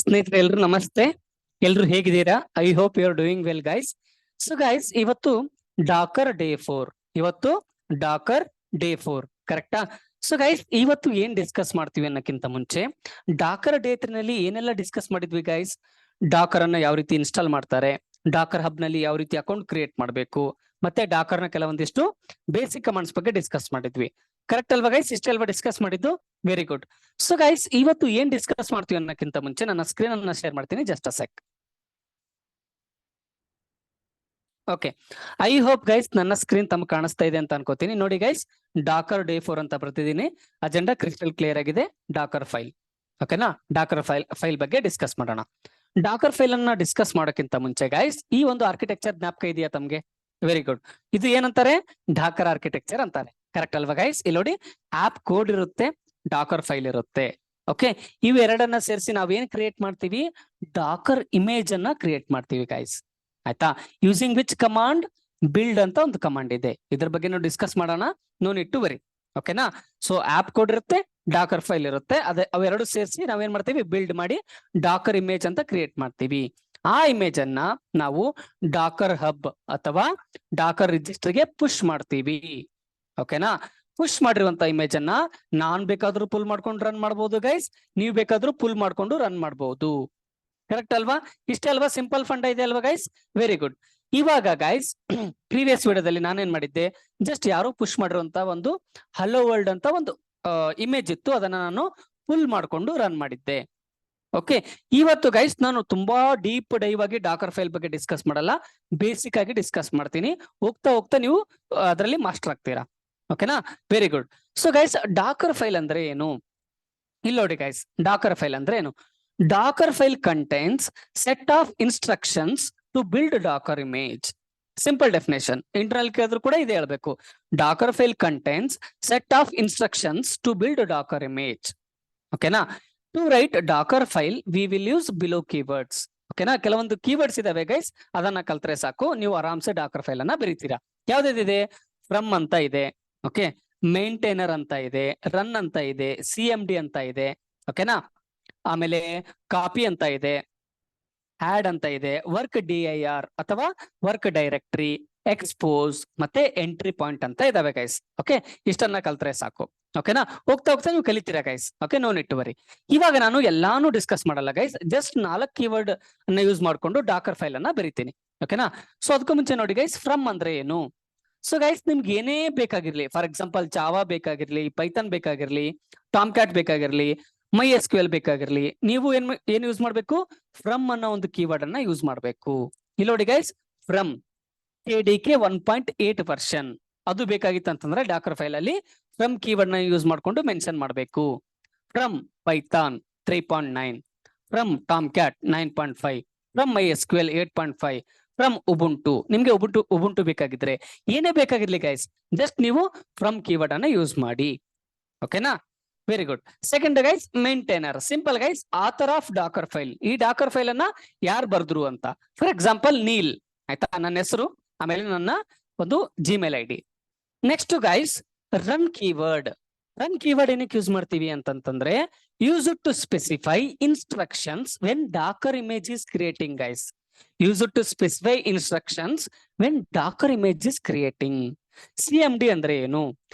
ಸ್ನೇಹಿತರೆ ಎಲ್ರು ನಮಸ್ತೆ. ಎಲ್ರು ಹೇಗಿದ್ದೀರಾ? I hope you are doing well guys. So guys, ಇವತ್ತು ಡಾಕರ್ ಡೇ 4. ಇವತ್ತು ಡಾಕರ್ ಡೇ 4, ಕರೆಕ್ಟಾ? ಸೊ ಗೈಸ್, ಇವತ್ತು ಏನ್ ಡಿಸ್ಕಸ್ ಮಾಡ್ತೀವಿ ಅನ್ನಕ್ಕಿಂತ ಮುಂಚೆ, ಡಾಕರ್ ಡೇ 3 ನಲ್ಲಿ ಏನೆಲ್ಲ ಡಿಸ್ಕಸ್ ಮಾಡಿದ್ವಿ ಗೈಸ್? ಡಾಕರ್ ಅನ್ನ ಯಾವ ರೀತಿ ಇನ್ಸ್ಟಾಲ್ ಮಾಡ್ತಾರೆ, ಡಾಕರ್ ಹಬ್ ನಲ್ಲಿ ಯಾವ ರೀತಿ ಅಕೌಂಟ್ ಕ್ರಿಯೇಟ್ ಮಾಡಬೇಕು, ಮತ್ತೆ ಡಾಕರ್ ನ ಕೆಲವೊಂದಿಷ್ಟು ಬೇಸಿಕ್ ಕಮಾಂಡ್ಸ್ ಬಗ್ಗೆ ಡಿಸ್ಕಸ್ ಮಾಡಿದ್ವಿ. ಕರೆಕ್ಟ್ ಅಲ್ವಾ ಗೈಸ್? ಇಷ್ಟೇ ಅಲ್ವಾ ಡಿಸ್ಕಸ್ ಮಾಡಿದ್ದು? Very good. ಸೊ ಗೈಸ್, ಇವತ್ತು ಏನ್ ಡಿಸ್ಕಸ್ ಮಾಡ್ತೀವಿ ಅನ್ನಕ್ಕಿಂತ ಮುಂಚೆ ನನ್ನ ಸ್ಕ್ರೀನ್ ಅನ್ನ ಶೇರ್ ಮಾಡ್ತೀನಿ, just a sec. Okay, I hope guys ನನ್ನ ಸ್ಕ್ರೀನ್ ತಮ್ಗೆ ಕಾಣಿಸ್ತಾ ಇದೆ ಅಂತ ಅನ್ಕೋತೀನಿ. ನೋಡಿ ಗೈಸ್, ಡಾಕರ್ ಡೇ 4 ಅಂತ ಬರ್ತಿದ್ದೀನಿ. ಅಜೆಂಡಾ ಕ್ರಿಸ್ಟಲ್ ಕ್ಲಿಯರ್ ಆಗಿದೆ. ಡಾಕರ್ ಫೈಲ್, ಓಕೆನಾ? ಡಾಕರ್ ಫೈಲ್ ಬಗ್ಗೆ ಡಿಸ್ಕಸ್ ಮಾಡೋಣ. ಡಾಕರ್ ಫೈಲ್ ಅನ್ನ ಡಿಸ್ಕಸ್ ಮಾಡೋಕ್ಕಿಂತ ಮುಂಚೆ ಗೈಸ್, ಈ ಒಂದು ಆರ್ಕಿಟೆಕ್ಚರ್ ಜ್ಞಾಪಕ ಇದೆಯಾ ತಮ್ಗೆ? Very good. ಇದು ಏನಂತಾರೆ? ಡಾಕರ್ ಆರ್ಕಿಟೆಕ್ಚರ್ ಅಂತಾರೆ. ಕರೆಕ್ಟ್ ಅಲ್ವಾ ಗೈಸ್? ಇಲ್ಲಿ ನೋಡಿ, ಆಪ್ ಕೋಡ್ ಇರುತ್ತೆ, ಡಾಕರ್ ಫೈಲ್ ಇರುತ್ತೆ. ಓಕೆ, ಇವೆರಡನ್ನ ಸೇರಿಸಿ ನಾವೇನ್ ಕ್ರಿಯೇಟ್ ಮಾಡ್ತೀವಿ? ಡಾಕರ್ ಇಮೇಜ್ ಅನ್ನ ಕ್ರಿಯೇಟ್ ಮಾಡ್ತೀವಿ ಗೈಸ್. ಆಯ್ತಾ? Using which command? ಬಿಲ್ಡ್ ಅಂತ ಒಂದು ಕಮಾಂಡ್ ಇದೆ. ಇದ್ರ ಬಗ್ಗೆ ನಾವು ಡಿಸ್ಕಸ್ ಮಾಡೋಣ. No need to worry. ಓಕೆನಾ? ಸೊ ಆಪ್ ಕೋಡ್ ಇರುತ್ತೆ, ಡಾಕರ್ ಫೈಲ್ ಇರುತ್ತೆ. ಅವೆರಡು ಸೇರಿಸಿ ನಾವೇನ್ ಮಾಡ್ತೀವಿ? ಬಿಲ್ಡ್ ಮಾಡಿ ಡಾಕರ್ ಇಮೇಜ್ ಅಂತ ಕ್ರಿಯೇಟ್ ಮಾಡ್ತೀವಿ. ಆ ಇಮೇಜ್ ಅನ್ನ ನಾವು ಡಾಕರ್ ಹಬ್ ಅಥವಾ ಡಾಕರ್ ರಿಜಿಸ್ಟರ್ ಗೆ ಪುಷ್ ಮಾಡ್ತೀವಿ. ಓಕೆನಾ? ಪುಷ್ ಮಾಡಿರುವಂತ ಇಮೇಜ್ ಅನ್ನ ನಾನ್ ಬೇಕಾದ್ರೂ ಪುಲ್ ಮಾಡ್ಕೊಂಡು ರನ್ ಮಾಡ್ಬೋದು ಗೈಸ್, ನೀವು ಬೇಕಾದ್ರೂ ಪುಲ್ ಮಾಡ್ಕೊಂಡು ರನ್ ಮಾಡ್ಬೋದು. ಕರೆಕ್ಟ್ ಅಲ್ವಾ? ಇಷ್ಟೇ ಅಲ್ವಾ? ಸಿಂಪಲ್ ಫಂಡ ಇದೆ ಅಲ್ವಾ ಗೈಸ್? Very good. ಇವಾಗ ಗೈಸ್, ಪ್ರೀವಿಯಸ್ ವಿಡಿಯೋದಲ್ಲಿ ನಾನೇನ್ ಮಾಡಿದ್ದೆ? ಜಸ್ಟ್ ಯಾರೋ ಪುಷ್ ಮಾಡಿರುವಂತ ಒಂದು ಹಲೋ ವರ್ಲ್ಡ್ ಅಂತ ಒಂದು ಇಮೇಜ್ ಇತ್ತು, ಅದನ್ನ ನಾನು ಪುಲ್ ಮಾಡ್ಕೊಂಡು ರನ್ ಮಾಡಿದ್ದೆ. ಓಕೆ, ಇವತ್ತು ಗೈಸ್ ನಾನು ತುಂಬಾ ಡೀಪ್ ಡೈವ್ ಆಗಿ ಡಾಕರ್ ಫೈಲ್ ಬಗ್ಗೆ ಡಿಸ್ಕಸ್ ಮಾಡಲ್ಲ, ಬೇಸಿಕ್ ಆಗಿ ಡಿಸ್ಕಸ್ ಮಾಡ್ತೀನಿ. ಹೋಗ್ತಾ ಹೋಗ್ತಾ ನೀವು ಅದರಲ್ಲಿ ಮಾಸ್ಟರ್ ಆಗ್ತೀರಾ. ಓಕೆನಾ? Very good. So guys, Docker file ಅಂದ್ರೆ ಏನು? ಇಲ್ಲಿ ನೋಡಿ ಗೈಸ್, ಡಾಕರ್ ಫೈಲ್ ಅಂದ್ರೆ ಏನು? Docker file contains set of instructions to build Docker image. Simple definition, internal ಕೇಳಿದ್ರು ಕೂಡ ಇದೆ ಹೇಳ್ಬೇಕು. Docker file contains set of instructions to build Docker image. ಓಕೆನಾ? To write Docker file we will use below keywords. ಓಕೆನಾ? ಕೆಲವೊಂದು keywords ಇದಾವೆ guys, ಅದನ್ನ ಕಲ್ತ್ರೆ ಸಾಕು, ನೀವು ಆರಾಮ್ಸೆ ಡಾಕರ್ ಫೈಲ್ ಅನ್ನ ಬರೀತೀರಾ. ಯಾವ್ದಿದೆ? ಫ್ರಮ್ ಅಂತ ಇದೆ, ಓಕೆ, ಮೇಂಟೈನರ್ ಅಂತ ಇದೆ, ರನ್ ಅಂತ ಇದೆ, CMD ಅಂತ ಇದೆ. ಓಕೆನಾ? ಆಮೇಲೆ ಕಾಪಿ ಅಂತ ಇದೆ, ಆಡ್ ಅಂತ ಇದೆ, ವರ್ಕ್ DIR ಅಥವಾ ವರ್ಕ್ ಡೈರೆಕ್ಟರಿ, ಎಕ್ಸ್ಪೋಸ್ ಮತ್ತೆ ಎಂಟ್ರಿ ಪಾಯಿಂಟ್ ಅಂತ ಇದಾವೆ ಗೈಸ್. ಓಕೆ, ಇಷ್ಟನ್ನ ಕಲ್ತ್ರೆ ಸಾಕು. ಓಕೆನಾ? ಹೋಗ್ತಾ ಹೋಗ್ತಾ ನೀವು ಕಲಿತೀರಾ guys. Okay, no need to worry. ಇವಾಗ ನಾನು ಎಲ್ಲಾನು ಡಿಸ್ಕಸ್ ಮಾಡಲ್ಲ ಗೈಸ್, ಜಸ್ಟ್ 4 ಕೀವರ್ಡ್ ಅನ್ನ ಯೂಸ್ ಮಾಡ್ಕೊಂಡು ಡಾಕರ್ ಫೈಲ್ ಅನ್ನ ಬರೀತೀನಿ. ಓಕೆನಾ? ಸೊ ಅದಕ್ಕೂ ಮುಂಚೆ ನೋಡಿ ಗೈಸ್, ಫ್ರಮ್ ಅಂದ್ರೆ ಏನು? ಸೊ ಗೈಸ್, ನಿಮ್ಗೆ ಏನೇ ಬೇಕಾಗಿರ್ಲಿ, ಫಾರ್ ಎಕ್ಸಾಂಪಲ್ ಜಾವಾ ಬೇಕಾಗಿರ್ಲಿ, ಪೈಥಾನ್ ಬೇಕಾಗಿರ್ಲಿ, ಟಾಮ್ ಕ್ಯಾಟ್ ಬೇಕಾಗಿರ್ಲಿ, MySQL ಬೇಕಾಗಿರ್ಲಿ, ನೀವು ಏನ್ ಯೂಸ್ ಮಾಡ್ಬೇಕು? ಫ್ರಮ್ ಅನ್ನೋ ಒಂದು ಕೀವರ್ಡ್ ಅನ್ನ ಯೂಸ್ ಮಾಡ್ಬೇಕು. ಇಲ್ಲಿ ನೋಡಿ ಗೈಸ್, ಫ್ರಮ್ KDK 1.8 ವರ್ಷನ್ ಅದು ಬೇಕಾಗಿತ್ತು ಅಂತಂದ್ರೆ ಡಾಕರ್ ಫೈಲ್ ಅಲ್ಲಿ ಫ್ರಮ್ ಕೀವರ್ಡ್ ನ ಯೂಸ್ ಮಾಡ್ಕೊಂಡು ಮೆನ್ಷನ್ ಮಾಡಬೇಕು. From Python 3.9, from Tom cat 9.5, from MySQL 8.5, from Ubuntu. ನಿಮ್ಗೆ ಉಬುಂಟು ಬೇಕಾಗಿದ್ರೆ, ಏನೇ ಬೇಕಾಗಿರ್ಲಿ ಗೈಸ್, ಜಸ್ಟ್ ನೀವು ಫ್ರಮ್ ಕೀವರ್ಡ್ ಅನ್ನ ಯೂಸ್ ಮಾಡಿ. ಓಕೆನಾ? Very good. Second guys, maintainer. Simple guys, author of Dakar file. ಈ ಡಾಕರ್ ಫೈಲ್ ಅನ್ನ ಯಾರು ಬರ್ದ್ರು ಅಂತ. ಫಾರ್ ಎಕ್ಸಾಂಪಲ್ ನೀಲ್, ಆಯ್ತಾ? ನನ್ನ ಹೆಸರು, ಆಮೇಲೆ ನನ್ನ ಒಂದು Gmail ID. Next guys, run keyword. Run keyword ಏನಕ್ಕೆ ಯೂಸ್ ಮಾಡ್ತೀವಿ ಅಂತಂದ್ರೆ, use it to specify instructions when Docker image is creating guys. Use it to specify instructions when Docker image is creating. CMD ಅಂದ್ರೆ ಏನು?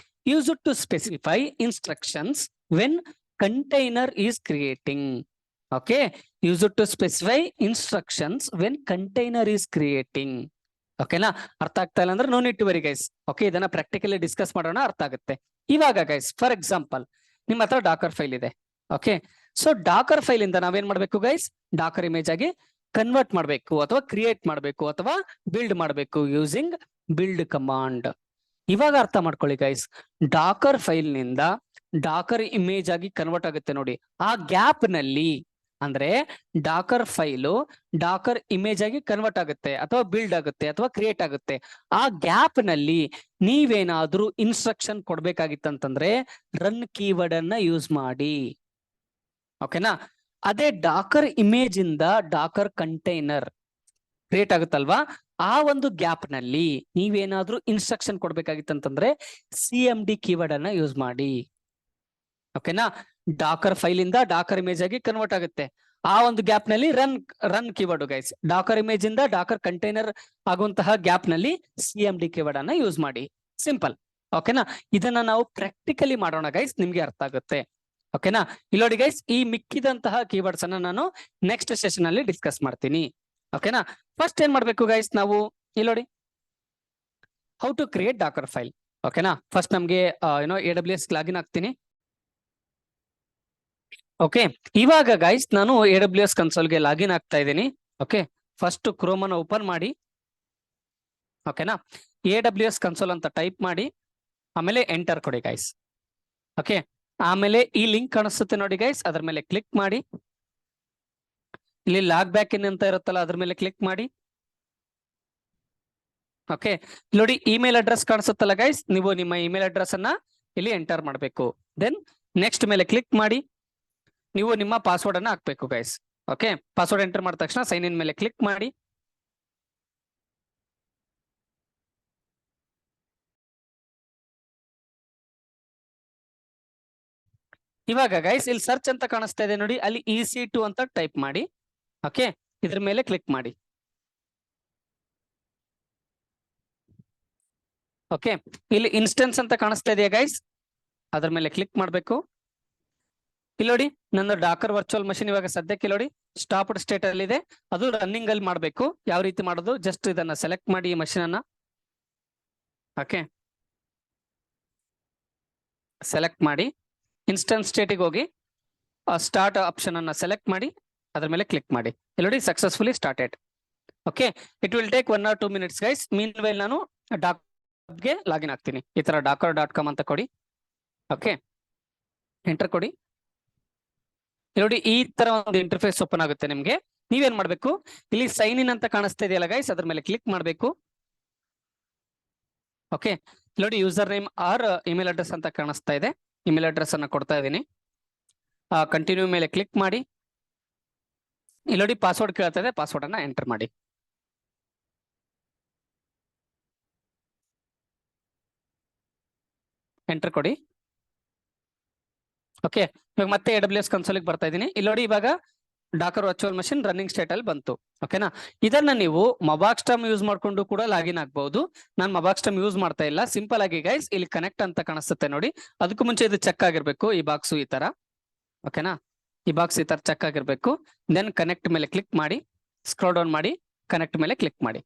Use it to specify instructions when container is creating. Okay, use it to specify instructions when container is creating. ಓಕೆನಾ? ಅರ್ಥ ಆಗ್ತಾ ಇಲ್ಲ ಅಂದ್ರೆ no need to worry guys. Okay, ಇದನ್ನ practically discuss ಮಾಡೋಣ, ಅರ್ಥ ಆಗುತ್ತೆ. ಇವಾಗ ಗೈಸ್, ಫಾರ್ ಎಕ್ಸಾಂಪಲ್ ನಿಮ್ಮ ಹತ್ರ ಡಾಕರ್ ಫೈಲ್ ಇದೆ. ಓಕೆ, ಸೊ ಡಾಕರ್ ಫೈಲ್ ಇಂದ ನಾವೇನ್ ಮಾಡ್ಬೇಕು ಗೈಸ್? ಡಾಕರ್ ಇಮೇಜ್ ಆಗಿ ಕನ್ವರ್ಟ್ ಮಾಡಬೇಕು ಅಥವಾ ಕ್ರಿಯೇಟ್ ಮಾಡಬೇಕು ಅಥವಾ ಬಿಲ್ಡ್ ಮಾಡಬೇಕು ಯೂಸಿಂಗ್ ಬಿಲ್ಡ್ ಕಮಾಂಡ್. ಇವಾಗ ಅರ್ಥ ಮಾಡ್ಕೊಳ್ಳಿ ಗೈಸ್, ಡಾಕರ್ ಫೈಲ್ ನಿಂದ ಡಾಕರ್ ಇಮೇಜ್ ಆಗಿ ಕನ್ವರ್ಟ್ ಆಗುತ್ತೆ ನೋಡಿ. ಆ ಗ್ಯಾಪ್ ನಲ್ಲಿ ಅಂದ್ರೆ ಡಾಕರ್ ಫೈಲು ಡಾಕರ್ ಇಮೇಜ್ ಆಗಿ ಕನ್ವರ್ಟ್ ಆಗುತ್ತೆ ಅಥವಾ ಬಿಲ್ಡ್ ಆಗುತ್ತೆ ಅಥವಾ ಕ್ರಿಯೇಟ್ ಆಗುತ್ತೆ. ಆ ಗ್ಯಾಪ್ ನಲ್ಲಿ ನೀವೇನಾದ್ರೂ ಇನ್ಸ್ಟ್ರಕ್ಷನ್ ಕೊಡ್ಬೇಕಾಗಿತ್ತಂತಂದ್ರೆ ರನ್ ಕೀವರ್ಡ್ ಅನ್ನ ಯೂಸ್ ಮಾಡಿ. ಓಕೆನಾ? ಅದೇ ಡಾಕರ್ ಇಮೇಜ್ ಇಂದ ಡಾಕರ್ ಕಂಟೈನರ್ ಕ್ರಿಯೇಟ್ ಆಗುತ್ತಲ್ವಾ, ಆ ಒಂದು ಗ್ಯಾಪ್ ನಲ್ಲಿ ನೀವೇನಾದ್ರೂ ಇನ್ಸ್ಟ್ರಕ್ಷನ್ ಕೊಡ್ಬೇಕಾಗಿತ್ತಂತಂದ್ರೆ CMD ಕೀವರ್ಡ್ ಅನ್ನ ಯೂಸ್ ಮಾಡಿ. ಓಕೆನಾ? ಡಾಕರ್ ಫೈಲ್ ಇಂದ ಡಾಕರ್ ಇಮೇಜ್ ಆಗಿ ಕನ್ವರ್ಟ್ ಆಗುತ್ತೆ. ಆ ಒಂದು ಗ್ಯಾಪ್ ನಲ್ಲಿ run keyword guys. Dakar image ಇಂದ ಡಾಕರ್ ಕಂಟೈನರ್ ಆಗುವಂತಹ ಗ್ಯಾಪ್ ನಲ್ಲಿ CMD ಕೀವರ್ಡ್ ಅನ್ನ ಯೂಸ್ ಮಾಡಿ. ಸಿಂಪಲ್. ಓಕೆನಾ, ಇದನ್ನ ನಾವು ಪ್ರಾಕ್ಟಿಕಲಿ ಮಾಡೋಣ ಗೈಸ್, ನಿಮ್ಗೆ ಅರ್ಥ ಆಗುತ್ತೆ. ಓಕೆನಾ, ಇಲ್ಲಿ ನೋಡಿ ಗೈಸ್, ಈ ಮಿಕ್ಕಿದಂತಹ ಕೀವರ್ಡ್ಸ್ ಅನ್ನ ನಾನು ನೆಕ್ಸ್ಟ್ ಸೆಷನ್ ಅಲ್ಲಿ ಡಿಸ್ಕಸ್ ಮಾಡ್ತೀನಿ. ಓಕೆನಾ, ಫಸ್ಟ್ ಏನ್ ಮಾಡ್ಬೇಕು ಗೈಸ್ ನಾವು, ಇಲ್ಲಿ ನೋಡಿ, how to create Docker file. ಓಕೆನಾ, ಫಸ್ಟ್ ನಮ್ಗೆ AWS ಲಾಗಿನ್ ಆಗ್ತೀನಿ. ಓಕೆ, ಇವಾಗ ಗೈಸ್ ನಾನು AWS ಕನ್ಸೋಲ್ಗೆ ಲಾಗಿನ್ ಆಗ್ತಾ ಇದ್ದೀನಿ. ಓಕೆ, ಫಸ್ಟ್ ಕ್ರೋಮ್ ಅನ್ನು ಓಪನ್ ಮಾಡಿ. ಓಕೆನಾ, AWS ಕನ್ಸೋಲ್ ಅಂತ ಟೈಪ್ ಮಾಡಿ, ಆಮೇಲೆ ಎಂಟರ್ ಕೊಡಿ ಗೈಸ್. ಓಕೆ, ಆಮೇಲೆ ಈ ಲಿಂಕ್ ಕಾಣಿಸುತ್ತೆ ನೋಡಿ ಗೈಸ್, ಅದ್ರ ಮೇಲೆ ಕ್ಲಿಕ್ ಮಾಡಿ. ಇಲ್ಲಿ ಲಾಗ್ ಬ್ಯಾಕ್ ಇನ್ ಅಂತ ಇರುತ್ತಲ್ಲ, ಅದ್ರ ಮೇಲೆ ಕ್ಲಿಕ್ ಮಾಡಿ. ಓಕೆ, ನೋಡಿ ಇಮೇಲ್ ಅಡ್ರೆಸ್ ಕಾಣಿಸುತ್ತಲ್ಲ ಗೈಸ್, ನೀವು ನಿಮ್ಮ ಇಮೇಲ್ ಅಡ್ರೆಸ್ ಅನ್ನ ಇಲ್ಲಿ ಎಂಟರ್ ಮಾಡಬೇಕು. ದೆನ್ ನೆಕ್ಸ್ಟ್ ಮೇಲೆ ಕ್ಲಿಕ್ ಮಾಡಿ, ನೀವು ನಿಮ್ಮ ಪಾಸ್ವರ್ಡ್ ಅನ್ನ ಹಾಕ್ಬೇಕು ಗೈಸ್. ಓಕೆ, ಪಾಸ್ವರ್ಡ್ ಎಂಟರ್ ಮಾಡಿದ ತಕ್ಷಣ ಸೈನ್ ಇನ್ ಮೇಲೆ ಕ್ಲಿಕ್ ಮಾಡಿ. ಇವಾಗ ಗೈಸ್ ಇಲ್ಲಿ ಸರ್ಚ್ ಅಂತ ಕಾಣಿಸ್ತಾ ಇದೆ ನೋಡಿ, ಅಲ್ಲಿ EC2 ಅಂತ ಟೈಪ್ ಮಾಡಿ. ಓಕೆ, ಇದ್ರ ಮೇಲೆ ಕ್ಲಿಕ್ ಮಾಡಿ. ಓಕೆ, ಇಲ್ಲಿ ಇನ್ಸ್ಟೆನ್ಸ್ ಅಂತ ಕಾಣಿಸ್ತಾ ಇದೆಯಾ ಗೈಸ್, ಅದ್ರ ಮೇಲೆ ಕ್ಲಿಕ್ ಮಾಡಬೇಕು. ಇಲ್ಲಿ ನೋಡಿ, ನನ್ನ ಡಾಕರ್ ವರ್ಚುವಲ್ ಮಷಿನ್ ಇವಾಗ ಸದ್ಯಕ್ಕೆ ನೋಡಿ ಸ್ಟಾಪ್ಡ್ ಸ್ಟೇಟ್ ಅಲ್ಲಿ ಇದೆ, ಅದು ರನ್ನಿಂಗ್ ಅಲ್ಲಿ ಮಾಡಬೇಕು. ಯಾವ ರೀತಿ ಮಾಡೋದು, ಜಸ್ಟ್ ಇದನ್ನ ಸೆಲೆಕ್ಟ್ ಮಾಡಿ ಈ ಮಷಿನ್ ಅನ್ನ. ಓಕೆ, ಸೆಲೆಕ್ಟ್ ಮಾಡಿ ಇನ್ಸ್ಟೆನ್ಸ್ ಸ್ಟೇಟಿಗೆ ಹೋಗಿ ಸ್ಟಾರ್ಟ್ ಆಪ್ಷನ್ ಅನ್ನ ಸೆಲೆಕ್ಟ್ ಮಾಡಿ, ಅದ್ರ ಮೇಲೆ ಕ್ಲಿಕ್ ಮಾಡಿ. ಇಲ್ಲಿ ನೋಡಿ successfully started. Okay, it will take 1 or 2 minutes guys. Mean while ನಾನು ಡಾಕ್ಗೆ ಲಾಗಿನ್ ಆಗ್ತೀನಿ. ಈ ತರ docker.com ಅಂತ ಕೊಡಿ. ಓಕೆ, ಎಂಟರ್ ಕೊಡಿ. ನೋಡಿ ಈ ತರ ಒಂದು ಇಂಟರ್ಫೇಸ್ ಓಪನ್ ಆಗುತ್ತೆ ನಿಮ್ಗೆ. ನೀವೇನ್ ಮಾಡ್ಬೇಕು, ಇಲ್ಲಿ ಸೈನ್ ಇನ್ ಅಂತ ಕಾಣಿಸ್ತಾ ಇದೆಯಲ್ಲ ಗೈಸ್, ಅದ್ರ ಮೇಲೆ ಕ್ಲಿಕ್ ಮಾಡಬೇಕು. ಓಕೆ, ನೋಡಿ user name R email address ಅಂತ ಕಾಣಿಸ್ತಾ ಇದೆ, ಇಮೇಲ್ ಅಡ್ರೆಸ್ ಅನ್ನ ಕೊಡ್ತಾ ಇದ್ದೀನಿ. ಕಂಟಿನ್ಯೂ ಮೇಲೆ ಕ್ಲಿಕ್ ಮಾಡಿ. ಇಲ್ಲಿ ನೋಡಿ ಪಾಸ್ವರ್ಡ್ ಕೇಳ್ತಾ ಇದೆ, ಪಾಸ್ವರ್ಡ್ ಅನ್ನ ಎಂಟರ್ ಮಾಡಿ. ಎಂಟರ್ ಕೊಡಿ. ಓಕೆ, ಇವಾಗ ಮತ್ತೆ AWS ಕನ್ಸೋಲಿಗೆ ಬರ್ತಾ ಇದ್ದೀನಿ. ಇಲ್ಲಿ ನೋಡಿ ಇವಾಗ Dakar virtual machine running state ಅಲ್ಲಿ ಬಂತು. ಓಕೆನಾ, ಇದನ್ನ ನೀವು ಮೊಬಾಕ್ಸ್ಟಮ್ ಯೂಸ್ ಮಾಡ್ಕೊಂಡು ಕೂಡ ಲಾಗಿನ್ ಆಗ್ಬಹುದು. ನಾನು ಮೊಬಾಕ್ಸ್ಟಮ್ ಯೂಸ್ ಮಾಡ್ತಾ ಇಲ್ಲ. ಸಿಂಪಲ್ ಆಗಿ ಗೈಸ್ ಇಲ್ಲಿ ಕನೆಕ್ಟ್ ಅಂತ ಕಾಣಿಸುತ್ತೆ ನೋಡಿ, ಅದಕ್ಕೂ ಮುಂಚೆ ಇದು ಚೆಕ್ ಆಗಿರ್ಬೇಕು. ಈ ಬಾಕ್ಸ್ ಈ ತರ, ಓಕೆನಾ, ಈ ಬಾಕ್ಸ್ ಈ ತರ ಚೆಕ್ ಆಗಿರ್ಬೇಕು. ದೆನ್ ಕನೆಕ್ಟ್ ಮೇಲೆ ಕ್ಲಿಕ್ ಮಾಡಿ, ಸ್ಕ್ರೋಲ್ ಡೌನ್ ಮಾಡಿ, ಕನೆಕ್ಟ್ ಮೇಲೆ ಕ್ಲಿಕ್ ಮಾಡಿ.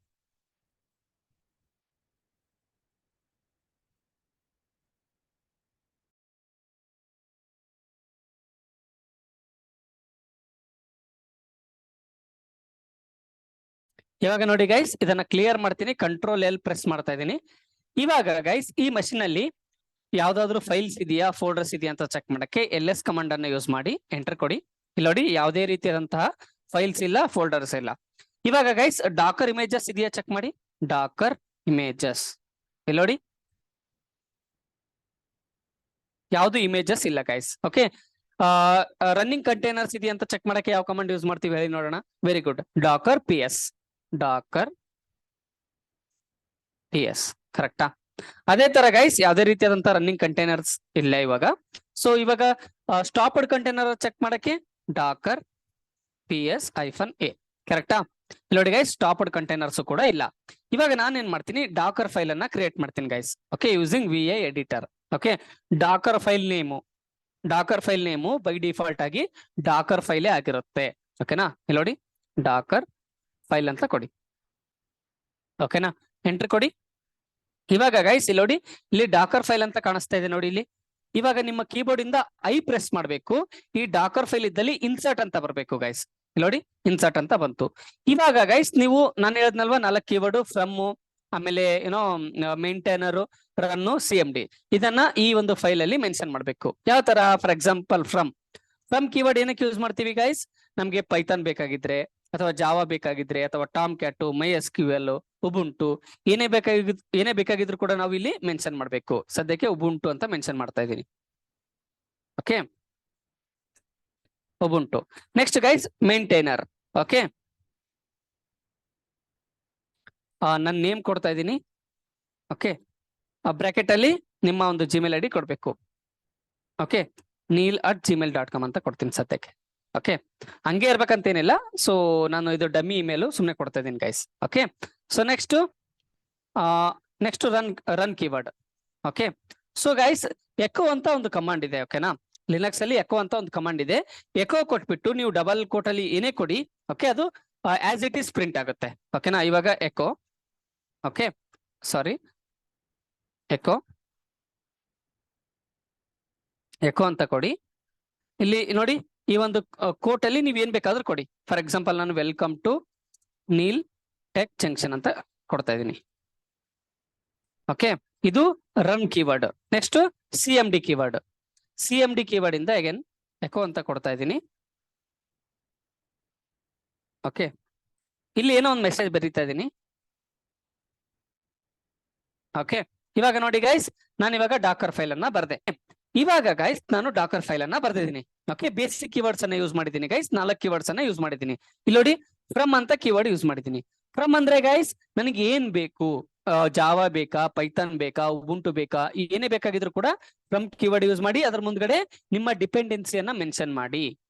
ಇವಾಗ ನೋಡಿ ಗೈಸ್, ಇದನ್ನ ಕ್ಲಿಯರ್ ಮಾಡ್ತೀನಿ. Ctrl L ಪ್ರೆಸ್ ಮಾಡ್ತಾ ಇದ್ದೀನಿ. ಇವಾಗ ಗೈಸ್ ಈ ಮಷಿನ್ ಅಲ್ಲಿ ಯಾವ್ದಾದ್ರು ಫೈಲ್ಸ್ ಇದೆಯಾ, ಫೋಲ್ಡರ್ಸ್ ಇದೆಯಾ ಅಂತ ಚೆಕ್ ಮಾಡಕ್ಕೆ LS ಕಮಾಂಡ್ ಅನ್ನ ಯೂಸ್ ಮಾಡಿ ಎಂಟರ್ ಕೊಡಿ. ಇಲ್ಲಿ ನೋಡಿ ಯಾವುದೇ ರೀತಿಯಾದಂತಹ ಫೈಲ್ಸ್ ಇಲ್ಲ, ಫೋಲ್ಡರ್ಸ್ ಇಲ್ಲ. ಇವಾಗ ಗೈಸ್ ಡಾಕರ್ ಇಮೇಜಸ್ ಇದೆಯಾ ಚೆಕ್ ಮಾಡಿ. ಡಾಕರ್ ಇಮೇಜಸ್, ಇಲ್ಲಿ ನೋಡಿ ಯಾವ್ದು ಇಮೇಜಸ್ ಇಲ್ಲ ಗೈಸ್. ಓಕೆ, ರನ್ನಿಂಗ್ ಕಂಟೈನರ್ಸ್ ಇದೆಯಾ ಅಂತ ಚೆಕ್ ಮಾಡಕ್ಕೆ ಯಾವ ಕಮಾಂಡ್ ಯೂಸ್ ಮಾಡ್ತೀವಿ ಹೇಳಿ ನೋಡೋಣ. Very good, Dakar PS. Dakar PS ಕರೆಕ್ಟಾ? ಅದೇ ತರ ಗೈಸ್ ಯಾವುದೇ ರೀತಿಯಾದಂತಹ ರನ್ನಿಂಗ್ ಕಂಟೈನರ್ಸ್ ಇಲ್ಲ ಇವಾಗ. ಸೊ ಇವಾಗ ಸ್ಟಾಪ್ಡ್ ಕಂಟೈನರ್ ಚೆಕ್ ಮಾಡಕ್ಕೆ ಡಾಕರ್ PS-A ಕರೆಕ್ಟಾ? ನೋಡಿ ಗೈಸ್ ಸ್ಟಾಪ್ಡ್ ಕಂಟೈನರ್ಸ್ ಕೂಡ ಇಲ್ಲ. ಇವಾಗ ನಾನು ಏನ್ ಮಾಡ್ತೀನಿ, ಡಾಕರ್ ಫೈಲ್ ಅನ್ನ ಕ್ರಿಯೇಟ್ ಮಾಡ್ತೀನಿ guys. Okay, using VA editor. Okay, Dakar file name by default ಆಗಿ ಡಾಕರ್ ಫೈಲೇ ಆಗಿರುತ್ತೆ. ಓಕೆನಾ, ಇಲ್ಲಿ ನೋಡಿ ಡಾಕರ್ ಫೈಲ್ ಅಂತ ಕೊಡಿ. ಓಕೆನಾ, ಎಂಟರ್ ಕೊಡಿ. ಇವಾಗ ಗೈಸ್ ಇಲ್ಲಿ ನೋಡಿ, ಇಲ್ಲಿ ಡಾಕರ್ ಫೈಲ್ ಅಂತ ಕಾಣಿಸ್ತಾ ಇದೆ ನೋಡಿ ಇಲ್ಲಿ. ಇವಾಗ ನಿಮ್ಮ ಕೀಬೋರ್ಡ್ ಇಂದ ಐ ಪ್ರೆಸ್ ಮಾಡಬೇಕು. ಈ ಡಾಕರ್ ಫೈಲ್ ಇದ್ದಲ್ಲಿ ಇನ್ಸರ್ಟ್ ಅಂತ ಬರಬೇಕು ಗೈಸ್. ಇಲ್ಲಿ ನೋಡಿ ಇನ್ಸರ್ಟ್ ಅಂತ ಬಂತು. ಇವಾಗ ಗೈಸ್ ನೀವು ನಾನು ಹೇಳಿದ್ನಲ್ವಾ 4 ಕೀಬೋರ್ಡ್, ಫ್ರಮ್, ಆಮೇಲೆ ಮೇಂಟೈನರ್, ರನ್ನು, CMD, ಇದನ್ನ ಈ ಒಂದು ಫೈಲ್ ಅಲ್ಲಿ ಮೆನ್ಷನ್ ಮಾಡಬೇಕು. ಯಾವ ತರ, ಫಾರ್ ಎಕ್ಸಾಂಪಲ್ ಫ್ರಮ್ ಕೀವರ್ಡ್ ಏನಕ್ಕೆ ಯೂಸ್ ಮಾಡ್ತೀವಿ ಗೈಸ್, ನಮ್ಗೆ ಪೈಥಾನ್ ಬೇಕಾಗಿದ್ರೆ ಅಥವಾ ಜಾವಾ ಬೇಕಾಗಿದ್ರೆ ಅಥವಾ ಟಾಮ್ ಕ್ಯಾಟ್, MySQL, ಉಬುಂಟು ಏನೇ ಬೇಕಾಗಿದ್ರು ಕೂಡ ನಾವು ಇಲ್ಲಿ ಮೆನ್ಷನ್ ಮಾಡಬೇಕು. ಸದ್ಯಕ್ಕೆ ಉಬುಂಟು ಅಂತ ಮೆನ್ಷನ್ ಮಾಡ್ತಾ ಇದ್ದೀನಿ. Okay, Ubuntu. Next guys maintainer. Okay, ನನ್ನ ನೇಮ್ ಕೊಡ್ತಾ ಇದ್ದೀನಿ. ಓಕೆ, ಬ್ರಾಕೆಟ್ ಅಲ್ಲಿ ನಿಮ್ಮ ಒಂದು ಜಿಮೇಲ್ ID ಕೊಡ್ಬೇಕು. ಓಕೆ, neil@gmail.com ಅಂತ ಕೊಡ್ತೀನಿ ಸದ್ಯಕ್ಕೆ. ಓಕೆ, ಹಂಗೆ ಇರ್ಬೇಕಂತೇನಿಲ್ಲ. ಸೊ ನಾನು ಇದು ಡಮ್ಮಿ ಇಮೇಲ್ ಸುಮ್ನೆ ಕೊಡ್ತಾ ಇದೀನಿ guys. Okay, so next run keyword. Okay, so guys echo ಅಂತ ಒಂದು ಕಮಾಂಡ್ ಇದೆ. ಓಕೆನಾ, ಲಿನಕ್ಸ್ ಅಲ್ಲಿ ಎಕೋ ಅಂತ ಒಂದು ಕಮಾಂಡ್ ಇದೆ. ಎಕೋ ಕೊಟ್ಬಿಟ್ಟು ನೀವು ಡಬಲ್ ಕೋಟ್ ಅಲ್ಲಿ ಏನೇ ಕೊಡಿ, ಓಕೆ, ಅದು ಆಸ್ ಇಟ್ ಈಸ್ ಪ್ರಿಂಟ್ ಆಗುತ್ತೆ. ಓಕೆನಾ, ಇವಾಗ ಎಕೋ, ಓಕೆ ಸಾರಿ, ಎಕೋ ಅಂತ ಕೊಡಿ. ಇಲ್ಲಿ ನೋಡಿ, ಈ ಒಂದು ಕೋಟ್ ಅಲ್ಲಿ ನೀವ್ ಏನ್ ಬೇಕಾದ್ರೂ ಕೊಡಿ. ಫಾರ್ ಎಕ್ಸಾಂಪಲ್ ನಾನು welcome to Neel tech junction ಅಂತ ಕೊಡ್ತಾ ಇದ್ದೀನಿ. ಓಕೆ, ಇದು run keyword. Next CMD keyword. CMD keyword ಇಂದ ಅಗೇನ್ ಎಕೋ ಅಂತ ಕೊಡ್ತಾ ಇದ್ದೀನಿ. ಓಕೆ, ಇಲ್ಲಿ ಏನೋ ಒಂದು ಮೆಸೇಜ್ ಬರೀತಾ ಇದ್ದೀನಿ. ಓಕೆ, ಇವಾಗ ನೋಡಿ ಗೈಸ್, ನಾನು ಇವಾಗ ಡಾಕರ್ ಫೈಲ್ ಅನ್ನ ಬರ್ದೆ. ಇವಾಗ ಗೈಸ್ ನಾನು ಡಾಕರ್ ಫೈಲ್ ಅನ್ನ ಬರ್ದಿದ್ದೀನಿ. ಓಕೆ, ಬೇಸಿಕ್ ಕೀವರ್ಡ್ಸ್ ಅನ್ನ ಯೂಸ್ ಮಾಡಿದ್ದೀನಿ ಗೈಸ್. 4 ಕೀವರ್ಡ್ಸ್ ಅನ್ನ ಯೂಸ್ ಮಾಡಿದ್ದೀನಿ. ಇಲ್ಲಿ ನೋಡಿ, ಫ್ರಮ್ ಅಂತ ಕೀವರ್ಡ್ ಯೂಸ್ ಮಾಡಿದ್ದೀನಿ. ಫ್ರಮ್ ಅಂದ್ರೆ ಗೈಸ್ ನನಗೆ ಏನ್ ಬೇಕು, ಜಾವಾ ಬೇಕಾ, ಪೈಥಾನ್ ಬೇಕಾ, ಉಬುಂಟು ಬೇಕಾ, ಏನೇ ಬೇಕಾಗಿದ್ರು ಕೂಡ ಫ್ರಮ್ ಕೀವರ್ಡ್ ಯೂಸ್ ಮಾಡಿ ಅದ್ರ ಮುಂದ್ಗಡೆ ನಿಮ್ಮ ಡಿಪೆಂಡೆನ್ಸಿಯನ್ನ ಮೆನ್ಷನ್ ಮಾಡಿ.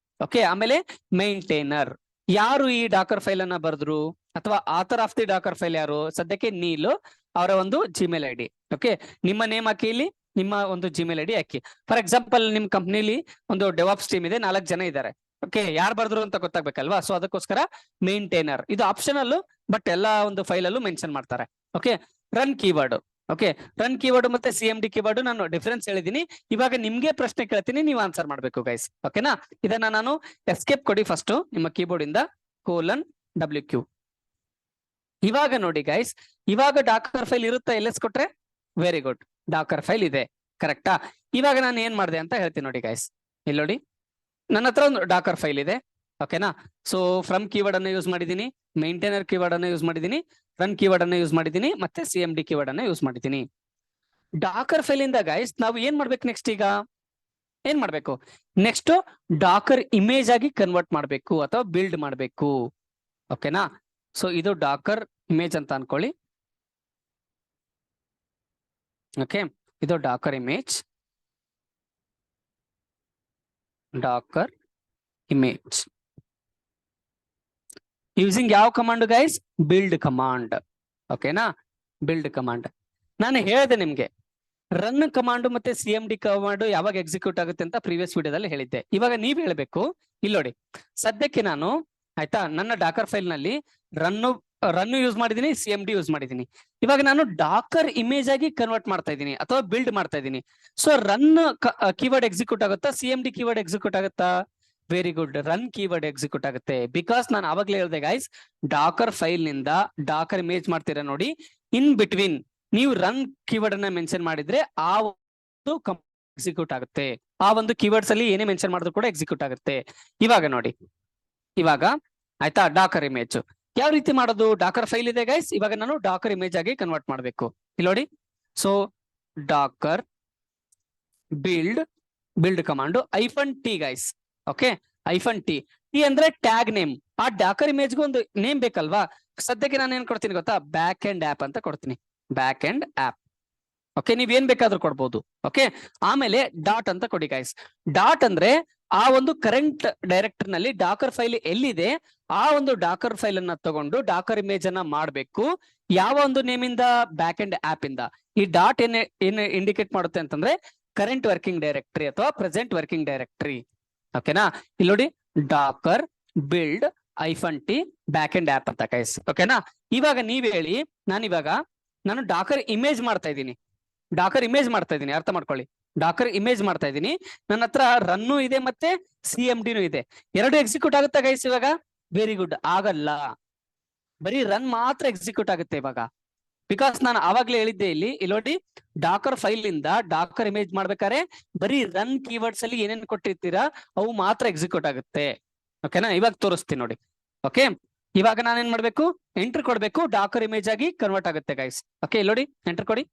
ಓಕೆ, ಆಮೇಲೆ ಮೇಂಟೈನರ್, ಯಾರು ಈ ಡಾಕರ್ ಫೈಲ್ ಅನ್ನ ಬರೆದ್ರು ಅಥವಾ author of the Dakar file ಯಾರು, ಸದ್ಯಕ್ಕೆ ನೀಲ್ ಅವರ ಒಂದು ಜಿಮೇಲ್ ಐಡಿ. ಓಕೆ, ನಿಮ್ಮ ನೇಮ್ ಹಾಕಿ, ಇಲ್ಲಿ ನಿಮ್ಮ ಒಂದು Gmail ID hockey. For example ನಿಮ್ ಕಂಪ್ನಿಲಿ ಒಂದು ಡೆವಾಪ್ಸ್ ಟೀಮ್ ಇದೆ, 4 ಜನ ಇದ್ದಾರೆ. ಓಕೆ, ಯಾರು ಬರ್ದ್ರು ಅಂತ ಗೊತ್ತಾಗ್ಬೇಕಲ್ವಾ? ಸೊ ಅದಕ್ಕೋಸ್ಕರ ಮೇಂಟೈನರ್ ಇದು ಆಪ್ಷನಲ್, ಬಟ್ ಎಲ್ಲಾ ಒಂದು ಫೈಲ್ ಅಲ್ಲೂ ಮೆನ್ಷನ್ ಮಾಡ್ತಾರೆ. Okay, run keyword. Okay, run keyword ಮತ್ತೆ CMD ಕೀವರ್ಡ್ ನಾನು ಡಿಫರೆನ್ಸ್ ಹೇಳಿದೀನಿ. ಇವಾಗ ನಿಮ್ಗೆ ಪ್ರಶ್ನೆ ಕೇಳ್ತೀನಿ, ನೀವು ಆನ್ಸರ್ ಮಾಡ್ಬೇಕು ಗೈಸ್. ಓಕೆನಾ, ಇದನ್ನ ನಾನು ಎಸ್ಕೇಪ್ ಕೊಡಿ ಫಸ್ಟ್ ನಿಮ್ಮ ಕೀಬೋರ್ಡ್ ಇಂದ, :WQ. ಇವಾಗ ನೋಡಿ ಗೈಸ್, ಇವಾಗ ಡಾಕರ್ ಫೈಲ್ ಇರುತ್ತಾ? LS ಕೊಟ್ರೆ ವೆರಿ ಗುಡ್, ಡಾಕರ್ ಫೈಲ್ ಇದೆ, ಕರೆಕ್ಟಾ? ಇವಾಗ ನಾನು ಏನ್ ಮಾಡಿದೆ ಅಂತ ಹೇಳ್ತೀನಿ ನೋಡಿ ಗೈಸ್. ಇಲ್ಲಿ ನೋಡಿ, ನನ್ನ ಹತ್ರ ಒಂದು ಡಾಕರ್ ಫೈಲ್ ಇದೆ. ಓಕೆನಾ, ಸೊ ಫ್ರಮ್ ಕೀವರ್ಡ್ ಅನ್ನ ಯೂಸ್ ಮಾಡಿದ್ದೀನಿ, ಮೇಂಟೈನರ್ ಕೀವರ್ಡ್ ಅನ್ನ ಯೂಸ್ ಮಾಡಿದ್ದೀನಿ, ರನ್ ಕೀವರ್ಡ್ ಅನ್ನ ಯೂಸ್ ಮಾಡಿದ್ದೀನಿ, ಮತ್ತೆ CMD ಕೀವರ್ಡ್ ಅನ್ನ ಯೂಸ್ ಮಾಡಿದ್ದೀನಿ. ಡಾಕರ್ ಫೈಲ್ ಇಂದ ಗೈಸ್ ನಾವು ಏನ್ ಮಾಡ್ಬೇಕು ನೆಕ್ಸ್ಟ್? ಈಗ ಏನ್ ಮಾಡ್ಬೇಕು ನೆಕ್ಸ್ಟ್? ಡಾಕರ್ ಇಮೇಜ್ ಆಗಿ ಕನ್ವರ್ಟ್ ಮಾಡ್ಬೇಕು ಅಥವಾ ಬಿಲ್ಡ್ ಮಾಡ್ಬೇಕು. ಓಕೆನಾ, ಸೊ ಇದು ಡಾಕರ್ ಇಮೇಜ್ ಅಂತ ಅನ್ಕೊಳ್ಳಿ. ಓಕೆ, ಇದು Dakar image, Dakar image using ಯಾವ ಕಮಾಂಡ್ ಗೈಸ್? Build command. ಓಕೆನಾ, ಬಿಲ್ಡ್ ಕಮಾಂಡ್. ನಾನು ಹೇಳಿದೆ ನಿಮ್ಗೆ ರನ್ ಕಮಾಂಡ್ ಮತ್ತೆ CMD ಕಮಾಂಡ್ ಯಾವಾಗ ಎಕ್ಸಿಕ್ಯೂಟ್ ಆಗುತ್ತೆ ಅಂತ ಪ್ರೀವಿಯಸ್ ವಿಡಿಯೋದಲ್ಲಿ ಹೇಳಿದ್ದೆ. ಇವಾಗ ನೀವ್ ಹೇಳ್ಬೇಕು. ಇಲ್ಲಿ ನೋಡಿ, ಸದ್ಯಕ್ಕೆ ನಾನು ಆಯ್ತಾ ನನ್ನ ಡಾಕರ್ ಫೈಲ್ ನಲ್ಲಿ ರನ್ ಯೂಸ್ ಮಾಡಿದೀನಿ, CMD ಯೂಸ್ ಮಾಡಿದೀನಿ. ಇವಾಗ ನಾನು ಡಾಕರ್ ಇಮೇಜ್ ಆಗಿ ಕನ್ವರ್ಟ್ ಮಾಡ್ತಾ ಇದ್ದೀನಿ ಅಥವಾ ಬಿಲ್ಡ್ ಮಾಡ್ತಾ ಇದ್ದೀನಿ. ಸೊ ರನ್ ಕೀವರ್ಡ್ ಎಕ್ಸಿಕ್ಯೂಟ್ ಆಗುತ್ತಾ, CMD ಕೀವರ್ಡ್ ಎಕ್ಸಿಕ್ಯೂಟ್ ಆಗುತ್ತಾ? Very good, run keyword execute ಆಗುತ್ತೆ. ಬಿಕಾಸ್ ನಾನು ಆವಾಗಲೇ ಹೇಳಿದೆ ಗೈಸ್, ಡಾಕರ್ ಫೈಲ್ ನಿಂದ ಡಾಕರ್ ಇಮೇಜ್ ಮಾಡ್ತೀರಾ ನೋಡಿ, ಇನ್ ಬಿಟ್ವೀನ್ ನೀವು ರನ್ ಕೀವರ್ಡ್ ಅನ್ನ ಮೆನ್ಷನ್ ಮಾಡಿದ್ರೆ ಆ ಒಂದು ಎಕ್ಸಿಕ್ಯೂಟ್ ಆಗುತ್ತೆ. ಆ ಒಂದು ಕೀವರ್ಡ್ಸ್ ಅಲ್ಲಿ ಏನೇ ಮೆನ್ಷನ್ ಮಾಡಿದ್ರು ಕೂಡ ಎಕ್ಸಿಕ್ಯೂಟ್ ಆಗುತ್ತೆ. ಇವಾಗ ನೋಡಿ, ಇವಾಗ ಆಯ್ತಾ ಡಾಕರ್ ಇಮೇಜ್ ಯಾವ ರೀತಿ ಮಾಡೋದು? ಡಾಕರ್ ಫೈಲ್ ಇದೆ ಗೈಸ್, ಇವಾಗ ನಾನು ಡಾಕರ್ ಇಮೇಜ್ ಆಗಿ ಕನ್ವರ್ಟ್ ಮಾಡ್ಬೇಕು. ಇಲ್ಲಿ ನೋಡಿ, so Dakar build command -T guys. Okay, -T ಅಂದ್ರೆ ಟ್ಯಾಗ್ ನೇಮ್. ಆ ಡಾಕರ್ ಇಮೇಜ್ಗೂ ಒಂದು ನೇಮ್ ಬೇಕಲ್ವಾ? ಸದ್ಯಕ್ಕೆ ನಾನು ಏನ್ ಕೊಡ್ತೀನಿ ಗೊತ್ತಾ? ಬ್ಯಾಕ್ ಎಂಡ್ ಆಪ್ ಅಂತ ಕೊಡ್ತೀನಿ, ಬ್ಯಾಕ್ ಎಂಡ್ ಆಪ್. ಓಕೆ, ನೀವ್ ಏನ್ ಬೇಕಾದ್ರೂ ಕೊಡ್ಬೋದು. ಓಕೆ, ಆಮೇಲೆ ಡಾಟ್ ಅಂತ ಕೊಡಿ ಗೈಸ್. ಡಾಟ್ ಅಂದ್ರೆ ಆ ಒಂದು ಕರೆಂಟ್ ಡೈರೆಕ್ಟರ್ ನಲ್ಲಿ ಡಾಕರ್ ಫೈಲ್ ಎಲ್ಲಿದೆ ಆ ಒಂದು ಡಾಕರ್ ಫೈಲ್ ಅನ್ನ ತಗೊಂಡು ಡಾಕರ್ ಇಮೇಜ್ ಅನ್ನ ಮಾಡ್ಬೇಕು. ಯಾವ ಒಂದು ನೇಮ್ ಇಂದ? ಬ್ಯಾಕ್ ಎಂಡ್ ಆಪ್ ಇಂದ. ಈ ಡಾಟ್ ಏನ್ ಇಂಡಿಕೇಟ್ ಮಾಡುತ್ತೆ ಅಂತಂದ್ರೆ ಕರೆಂಟ್ ವರ್ಕಿಂಗ್ ಡೈರೆಕ್ಟರಿ ಅಥವಾ ಪ್ರೆಸೆಂಟ್ ವರ್ಕಿಂಗ್ ಡೈರೆಕ್ಟರಿ. ಓಕೆನಾ, ಇಲ್ಲಿ ನೋಡಿ, Docker build -T back end app ಅಂತ ಗೈಸ್. ಓಕೆನಾ, ಇವಾಗ ನೀವ್ ಹೇಳಿ, ನಾನು ಡಾಕರ್ ಇಮೇಜ್ ಮಾಡ್ತಾ ಇದ್ದೀನಿ, ಅರ್ಥ ಮಾಡ್ಕೊಳ್ಳಿ. ಡಾಕರ್ ಇಮೇಜ್ ಮಾಡ್ತಾ ಇದ್ದೀನಿ, ನನ್ನ ಹತ್ರ ರನ್ನು ಇದೆ ಮತ್ತೆ CMDನೂ ಇದೆ. ಎರಡು ಎಕ್ಸಿಕ್ಯೂಟ್ ಆಗುತ್ತಾ ಗೈಸ್ ಇವಾಗ? ವೆರಿ ಗುಡ್, ಆಗಲ್ಲ, ಬರೀ ರನ್ ಮಾತ್ರ ಎಕ್ಸಿಕ್ಯೂಟ್ ಆಗುತ್ತೆ ಇವಾಗ. ಬಿಕಾಸ್ ನಾನು ಆವಾಗ್ಲೇ ಹೇಳಿದ್ದೆ, ಇಲ್ಲಿ ನೋಡಿ, ಡಾಕರ್ ಫೈಲ್ ಇಂದ ಡಾಕರ್ ಇಮೇಜ್ ಮಾಡ್ಬೇಕಾದ್ರೆ ಬರೀ ರನ್ ಕೀವರ್ಡ್ಸ್ ಅಲ್ಲಿ ಏನೇನು ಕೊಟ್ಟಿರ್ತೀರಾ ಅವು ಮಾತ್ರ ಎಕ್ಸಿಕ್ಯೂಟ್ ಆಗುತ್ತೆ. ಓಕೆನಾ, ಇವಾಗ ತೋರಿಸ್ತೀನಿ ನೋಡಿ. ಓಕೆ, ಇವಾಗ ನಾನೇನ್ ಮಾಡ್ಬೇಕು? ಎಂಟರ್ ಕೊಡ್ಬೇಕು, ಡಾಕರ್ ಇಮೇಜ್ ಆಗಿ ಕನ್ವರ್ಟ್ ಆಗುತ್ತೆ ಗೈಸ್. ಓಕೆ, ಇಲ್ಲಿ ನೋಡಿ, ಎಂಟರ್ ಕೊಡಿ.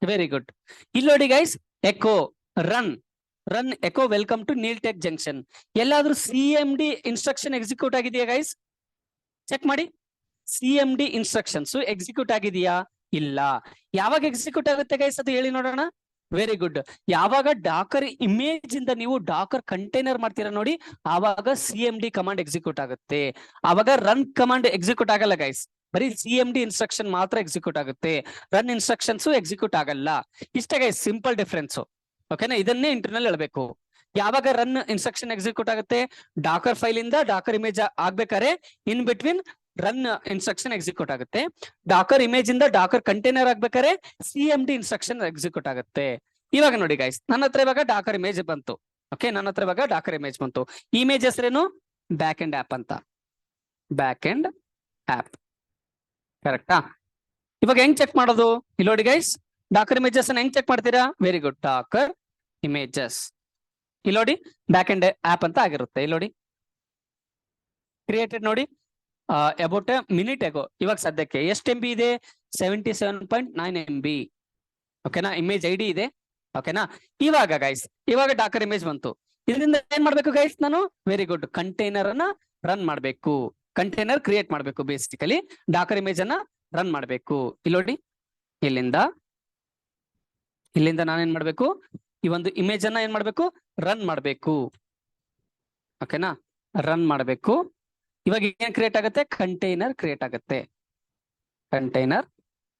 Very good. ಇಲ್ಲಿ ನೋಡಿ guys, echo run echo welcome to Neel tech junction. ಎಲ್ಲಾದ್ರೂ CMD ಇನ್ಸ್ಟ್ರಕ್ಷನ್ ಎಕ್ಸಿಕ್ಯೂಟ್ ಆಗಿದೆಯಾ ಗೈಸ್? ಚೆಕ್ ಮಾಡಿ. CMD ಇನ್ಸ್ಟ್ರಕ್ಷನ್ಸ್ ಎಕ್ಸಿಕ್ಯೂಟ್ ಆಗಿದೆಯಾ? ಇಲ್ಲ. ಯಾವಾಗ ಎಕ್ಸಿಕ್ಯೂಟ್ ಆಗುತ್ತೆ ಗೈಸ್ ಅದು ಹೇಳಿ ನೋಡೋಣ. Very good. ಯಾವಾಗ ಡಾಕರ್ ಇಮೇಜ್ ಇಂದ ನೀವು ಡಾಕರ್ ಕಂಟೈನರ್ ಮಾಡ್ತೀರಾ ನೋಡಿ, ಆವಾಗ CMD ಕಮಾಂಡ್ ಎಕ್ಸಿಕ್ಯೂಟ್ ಆಗುತ್ತೆ. ಆವಾಗ ರನ್ ಕಮಾಂಡ್ ಎಕ್ಸಿಕ್ಯೂಟ್ ಆಗಲ್ಲ ಗೈಸ್, ಬರೀ CMD ಇನ್ಸ್ಟ್ರಕ್ಷನ್ ಮಾತ್ರ ಎಕ್ಸಿಕ್ಯೂಟ್ ಆಗುತ್ತೆ, ರನ್ ಇನ್ಸ್ಟ್ರಕ್ಷನ್ಸ್ ಎಕ್ಸಿಕ್ಯೂಟ್ ಆಗಲ್ಲ. ಇಷ್ಟೇ ಗೈಸ್, ಸಿಂಪಲ್ ಡಿಫ್ರೆನ್ಸ್. ಓಕೆನಾ, ಇದನ್ನೇ ಇಂಟರ್ನಲ್ ಹೇಳ್ಬೇಕು. ಯಾವಾಗ ರನ್ ಇನ್ಸ್ಟ್ರಕ್ಷನ್ ಎಕ್ಸಿಕ್ಯೂಟ್ ಆಗುತ್ತೆ, ಡಾಕರ್ ಫೈಲ್ ಇಂದ ಡಾಕರ್ ಇಮೇಜ್ ಆಗ್ಬೇಕಾದ್ರೆ in between run instruction execute ಆಗುತ್ತೆ. ಡಾಕರ್ ಇಮೇಜ್ ಇಂದ ಡಾಕರ್ ಕಂಟೈನರ್ ಆಗ್ಬೇಕಾದ್ರೆ CMD ಇನ್ಸ್ಟ್ರಕ್ಷನ್ ಎಕ್ಸಿಕ್ಯೂಟ್ ಆಗುತ್ತೆ. ಇವಾಗ ನೋಡಿ ಗೈಸ್, ನನ್ನ ಹತ್ರ ಇವಾಗ ಡಾಕರ್ ಇಮೇಜ್ ಬಂತು. ಓಕೆ, ನನ್ನ ಹತ್ರ ಇವಾಗ ಡಾಕರ್ ಇಮೇಜ್ ಬಂತು. ಇಮೇಜ್ ಹೆಸರೇನು? ಬ್ಯಾಕ್ ಎಂಡ್ ಆಪ್ ಅಂತ. ಬ್ಯಾಕ್ ಎಂಡ್ ಆಪ್, ಕರೆಕ್ಟಾ? ಇವಾಗ ಹೆಂಗ್ ಚೆಕ್ ಮಾಡೋದು? ಇಲ್ಲಿ ನೋಡಿ ಗೈಸ್, ಡಾಕರ್ ಇಮೇಜಸ್ ಹೆಂಗ್ ಚೆಕ್ ಮಾಡ್ತೀರಾ? ವೆರಿ ಗುಡ್, ಡಾಕರ್ ಇಮೇಜಸ್ ಇಲ್ಲಿ ನೋಡಿ ಬ್ಯಾಕ್ ಎಂಡ್ ಆಪ್ ಅಂತ ಆಗಿರುತ್ತೆ. ಇಲ್ಲಿ ನೋಡಿ ಕ್ರಿಯೇಟೆಡ್ ನೋಡಿ ಅಬೌಟ್ ಎ ಮಿನಿಟ್ ಎಗೋ. ಇವಾಗ ಸದ್ಯಕ್ಕೆ ಎಷ್ಟು MB ಇದೆ? 77.9 MB. ಓಕೆನಾ, ಇಮೇಜ್ ID ಇದೆ. ಓಕೆನಾ, ಇವಾಗ ಗೈಸ್, ಇವಾಗ ಡಾಕರ್ ಇಮೇಜ್ ಬಂತು. ಇದರಿಂದ ಏನ್ ಮಾಡ್ಬೇಕು ಗೈಸ್ ನಾನು? ವೆರಿ ಗುಡ್, ಕಂಟೈನರ್ ಅನ್ನ ರನ್ ಮಾಡ್ಬೇಕು, ಕಂಟೈನರ್ ಕ್ರಿಯೇಟ್ ಮಾಡ್ಬೇಕು. ಬೇಸಿಕಲಿ ಡಾಕರ್ ಇಮೇಜ್ ಅನ್ನ ರನ್ ಮಾಡ್ಬೇಕು. ಇಲ್ಲಿ ನೋಡಿ, ಇಲ್ಲಿಂದ ನಾನೇನ್ ಮಾಡ್ಬೇಕು? ಈ ಒಂದು ಇಮೇಜ್ ಅನ್ನ ಏನ್ ಮಾಡ್ಬೇಕು? ರನ್ ಮಾಡ್ಬೇಕು. ಓಕೆನಾ, ರನ್ ಮಾಡ್ಬೇಕು. ಇವಾಗ ಏನ್ ಕ್ರಿಯೇಟ್ ಆಗುತ್ತೆ? ಕಂಟೈನರ್ ಕ್ರಿಯೇಟ್ ಆಗುತ್ತೆ, ಕಂಟೈನರ್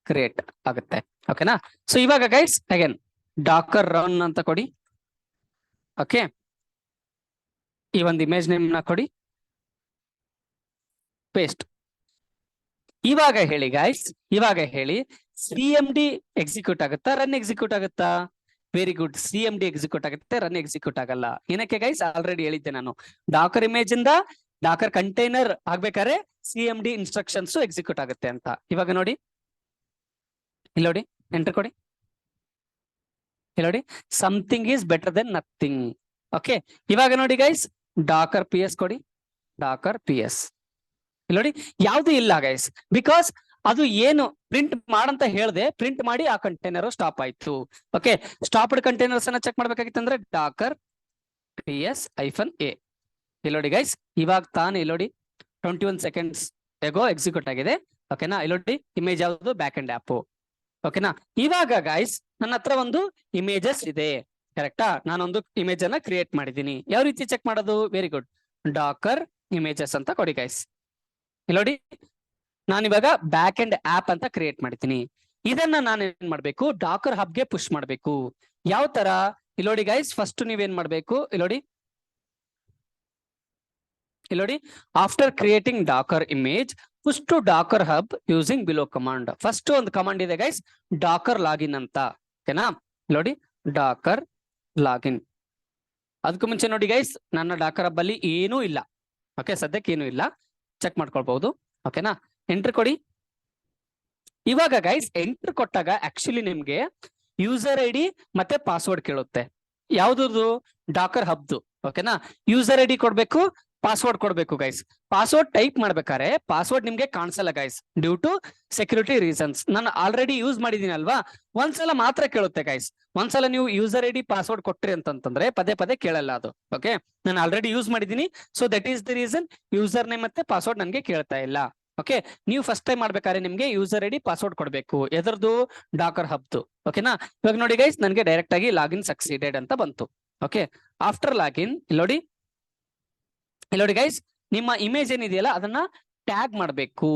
ಕ್ರಿಯೇಟ್ ಆಗುತ್ತೆ. ಓಕೆನಾ, ಸೊ ಇವಾಗ ಗೈಸ್ ಅಗೇನ್ ಡಾಕರ್ ರನ್ ಅಂತ ಕೊಡಿ. ಓಕೆ, ಈ ಒಂದು ಇಮೇಜ್ ನೇಮ್ ನ ಕೊಡಿ, ಪೇಸ್ಟ್. ಇವಾಗ ಹೇಳಿ ಗೈಸ್, ಇವಾಗ ಹೇಳಿ, CMD ಎಕ್ಸಿಕ್ಯೂಟ್ ಆಗುತ್ತಾ, ರನ್ ಎಕ್ಸಿಕ್ಯೂಟ್ ಆಗುತ್ತಾ? ವೆರಿ ಗುಡ್, CMD ಎಕ್ಸಿಕ್ಯೂಟ್ ಆಗುತ್ತೆ, ರನ್ ಎಕ್ಸಿಕ್ಯೂಟ್ ಆಗಲ್ಲ. ಏನಕ್ಕೆ ಗೈಸ್? ಆಲ್ರೆಡಿ ಹೇಳಿದ್ದೆ ನಾನು, ಡಾಕರ್ ಇಮೇಜ್ ಇಂದ ಡಾಕರ್ ಕಂಟೈನರ್ ಆಗ್ಬೇಕಾದ್ರೆ CMD ಇನ್ಸ್ಟ್ರಕ್ಷನ್ಸ್ ಎಕ್ಸಿಕ್ಯೂಟ್ ಆಗುತ್ತೆ ಅಂತ. ಇವಾಗ ನೋಡಿ, ಇಲ್ಲಿ ನೋಡಿ, ಎಂಟರ್ ಕೊಡಿ. ಇಲ್ಲಿ ನೋಡಿ, something is better than nothing. Okay, ಇವಾಗ ನೋಡಿ ಗೈಸ್, ಡಾಕರ್ PS ಕೊಡಿ, ಡಾಕರ್ PS. ಇಲ್ಲಿ ನೋಡಿ, ಯಾವ್ದು ಇಲ್ಲ ಗೈಸ್, ಬಿಕಾಸ್ ಅದು ಏನು ಪ್ರಿಂಟ್ ಮಾಡಂತ ಹೇಳ್ದೆ, ಪ್ರಿಂಟ್ ಮಾಡಿ ಆ ಕಂಟೈನರ್ ಸ್ಟಾಪ್ ಆಯ್ತು. ಓಕೆ, ಸ್ಟಾಪ್ಡ್ ಕಂಟೈನರ್ಸ್ ಅನ್ನ ಚೆಕ್ ಮಾಡ್ಬೇಕಾಗಿತ್ತು ಅಂದ್ರೆ ಡಾಕರ್ PS-A. ಇಲ್ಲಿ ನೋಡಿ ಗೈಸ್, ಇವಾಗ ತಾನೇ ಇಲ್ಲಿ ನೋಡಿ 21 seconds ಎಗೋ ಎಕ್ಸಿಕ್ಯೂಟ್ ಆಗಿದೆ. ಓಕೆನಾ, ಇಲ್ಲಿ ನೋಡಿ ಇಮೇಜ್ ಯಾವುದು? Back end app. ಓಕೆನಾ, ಇವಾಗ ಗೈಸ್ ನನ್ನ ಹತ್ರ ಒಂದು ಇಮೇಜಸ್ ಇದೆ, ಕರೆಕ್ಟಾ? ನಾನೊಂದು ಇಮೇಜ್ ಅನ್ನ ಕ್ರಿಯೇಟ್ ಮಾಡಿದ್ದೀನಿ. ಯಾವ ರೀತಿ ಚೆಕ್ ಮಾಡೋದು? ವೆರಿ ಗುಡ್, ಡಾಕರ್ ಇಮೇಜಸ್ ಅಂತ ಕೊಡಿ ಗೈಸ್. ಇಲ್ಲಿ ನೋಡಿ, ನಾನಿವಾಗ ಬ್ಯಾಕ್ ಎಂಡ್ ಆಪ್ ಅಂತ ಕ್ರಿಯೇಟ್ ಮಾಡ್ತೀನಿ. ಇದನ್ನ ನಾನು ಏನ್ ಮಾಡ್ಬೇಕು? ಡಾಕರ್ ಹಬ್ಗೆ ಪುಷ್ ಮಾಡ್ಬೇಕು. ಯಾವ ತರ? ಇಲ್ಲಿ ನೋಡಿ ಗೈಸ್, ಫಸ್ಟ್ ನೀವೇನ್ ಮಾಡ್ಬೇಕು? ಇಲ್ಲಿ ನೋಡಿ, ಇಲ್ಲಿ ನೋಡಿ, after creating Docker image push to Docker hub using below command. First ಒಂದು ಕಮಾಂಡ್ ಇದೆ ಗೈಸ್, ಡಾಕರ್ ಲಾಗಿನ್ ಅಂತ. ಓಕೆನಾ, ನೋಡಿ ಡಾಕರ್ ಲಾಗಿನ್. ಅದಕ್ಕೂ ಮುಂಚೆ ನೋಡಿ ಗೈಸ್, ನನ್ನ ಡಾಕರ್ ಹಬ್ ಅಲ್ಲಿ ಏನೂ ಇಲ್ಲ. ಓಕೆ, ಸದ್ಯಕ್ಕೆ ಏನೂ ಇಲ್ಲ, ಚೆಕ್ ಮಾಡ್ಕೊಳ್ಬಹುದು. ಓಕೆನಾ, ಎಂಟ್ರಿ ಕೊಡಿ. ಇವಾಗ ಗೈಸ್ ಎಂಟ್ರಿ ಕೊಟ್ಟಾಗ ಆಕ್ಚುಲಿ ನಿಮ್ಗೆ ಯೂಸರ್ ID ಮತ್ತೆ ಪಾಸ್ವರ್ಡ್ ಕೇಳುತ್ತೆ. ಯಾವ್ದು? ಡಾಕರ್ ಹಬ್ದು. ಓಕೆನಾ, ಯೂಸರ್ ID ಕೊಡ್ಬೇಕು, ಪಾಸ್ವರ್ಡ್ ಕೊಡ್ಬೇಕು ಗೈಸ್. ಪಾಸ್ವರ್ಡ್ ಟೈಪ್ ಮಾಡ್ಬೇಕಾದ್ರೆ ಪಾಸ್ವರ್ಡ್ ನಿಮ್ಗೆ ಕಾಣಿಸಲ್ಲ guys, due to security reasons. ನಾನು ಆಲ್ರೆಡಿ ಯೂಸ್ ಮಾಡಿದೀನಿ ಅಲ್ವಾ, ಒಂದ್ಸಲ ಮಾತ್ರ ಕೇಳುತ್ತೆ ಗೈಸ್. ಒಂದ್ಸಲ ನೀವು ಯೂಸರ್ ID ಪಾಸ್ವರ್ಡ್ ಕೊಟ್ರಿ ಅಂತಂದ್ರೆ ಪದೇ ಪದೇ ಕೇಳಲ್ಲ ಅದು. ಓಕೆ, ನಾನು ಆಲ್ರೆಡಿ ಯೂಸ್ ಮಾಡಿದೀನಿ, so that is the reason user name ಮತ್ತೆ ಪಾಸ್ವರ್ಡ್ ನನ್ಗೆ ಕೇಳ್ತಾ ಇಲ್ಲ. ಓಕೆ, ನೀವು ಫಸ್ಟ್ ಟೈಮ್ ಮಾಡ್ಬೇಕಾದ್ರೆ ನಿಮ್ಗೆ ಯೂಸರ್ ID ಪಾಸ್ವರ್ಡ್ ಕೊಡ್ಬೇಕು. ಎದರದು? ಡಾಕರ್ ಹಬ್ದು. ಓಕೆನಾ, ಇವಾಗ ನೋಡಿ ಗೈಸ್, ನನಗೆ ಡೈರೆಕ್ಟ್ ಆಗಿ ಲಾಗಿನ್ ಸಕ್ಸೀಡೆಡ್ ಅಂತ ಬಂತು. ಓಕೆ, ಆಫ್ಟರ್ ಲಾಗಿನ್ ಇಲ್ಲಿ ನೋಡಿ, ಇಲ್ಲಿ ನೋಡಿ ಗೈಸ್, ನಿಮ್ಮ ಇಮೇಜ್ ಏನಿದೆಯಲ್ಲ ಅದನ್ನ ಟ್ಯಾಗ್ ಮಾಡ್ಬೇಕು.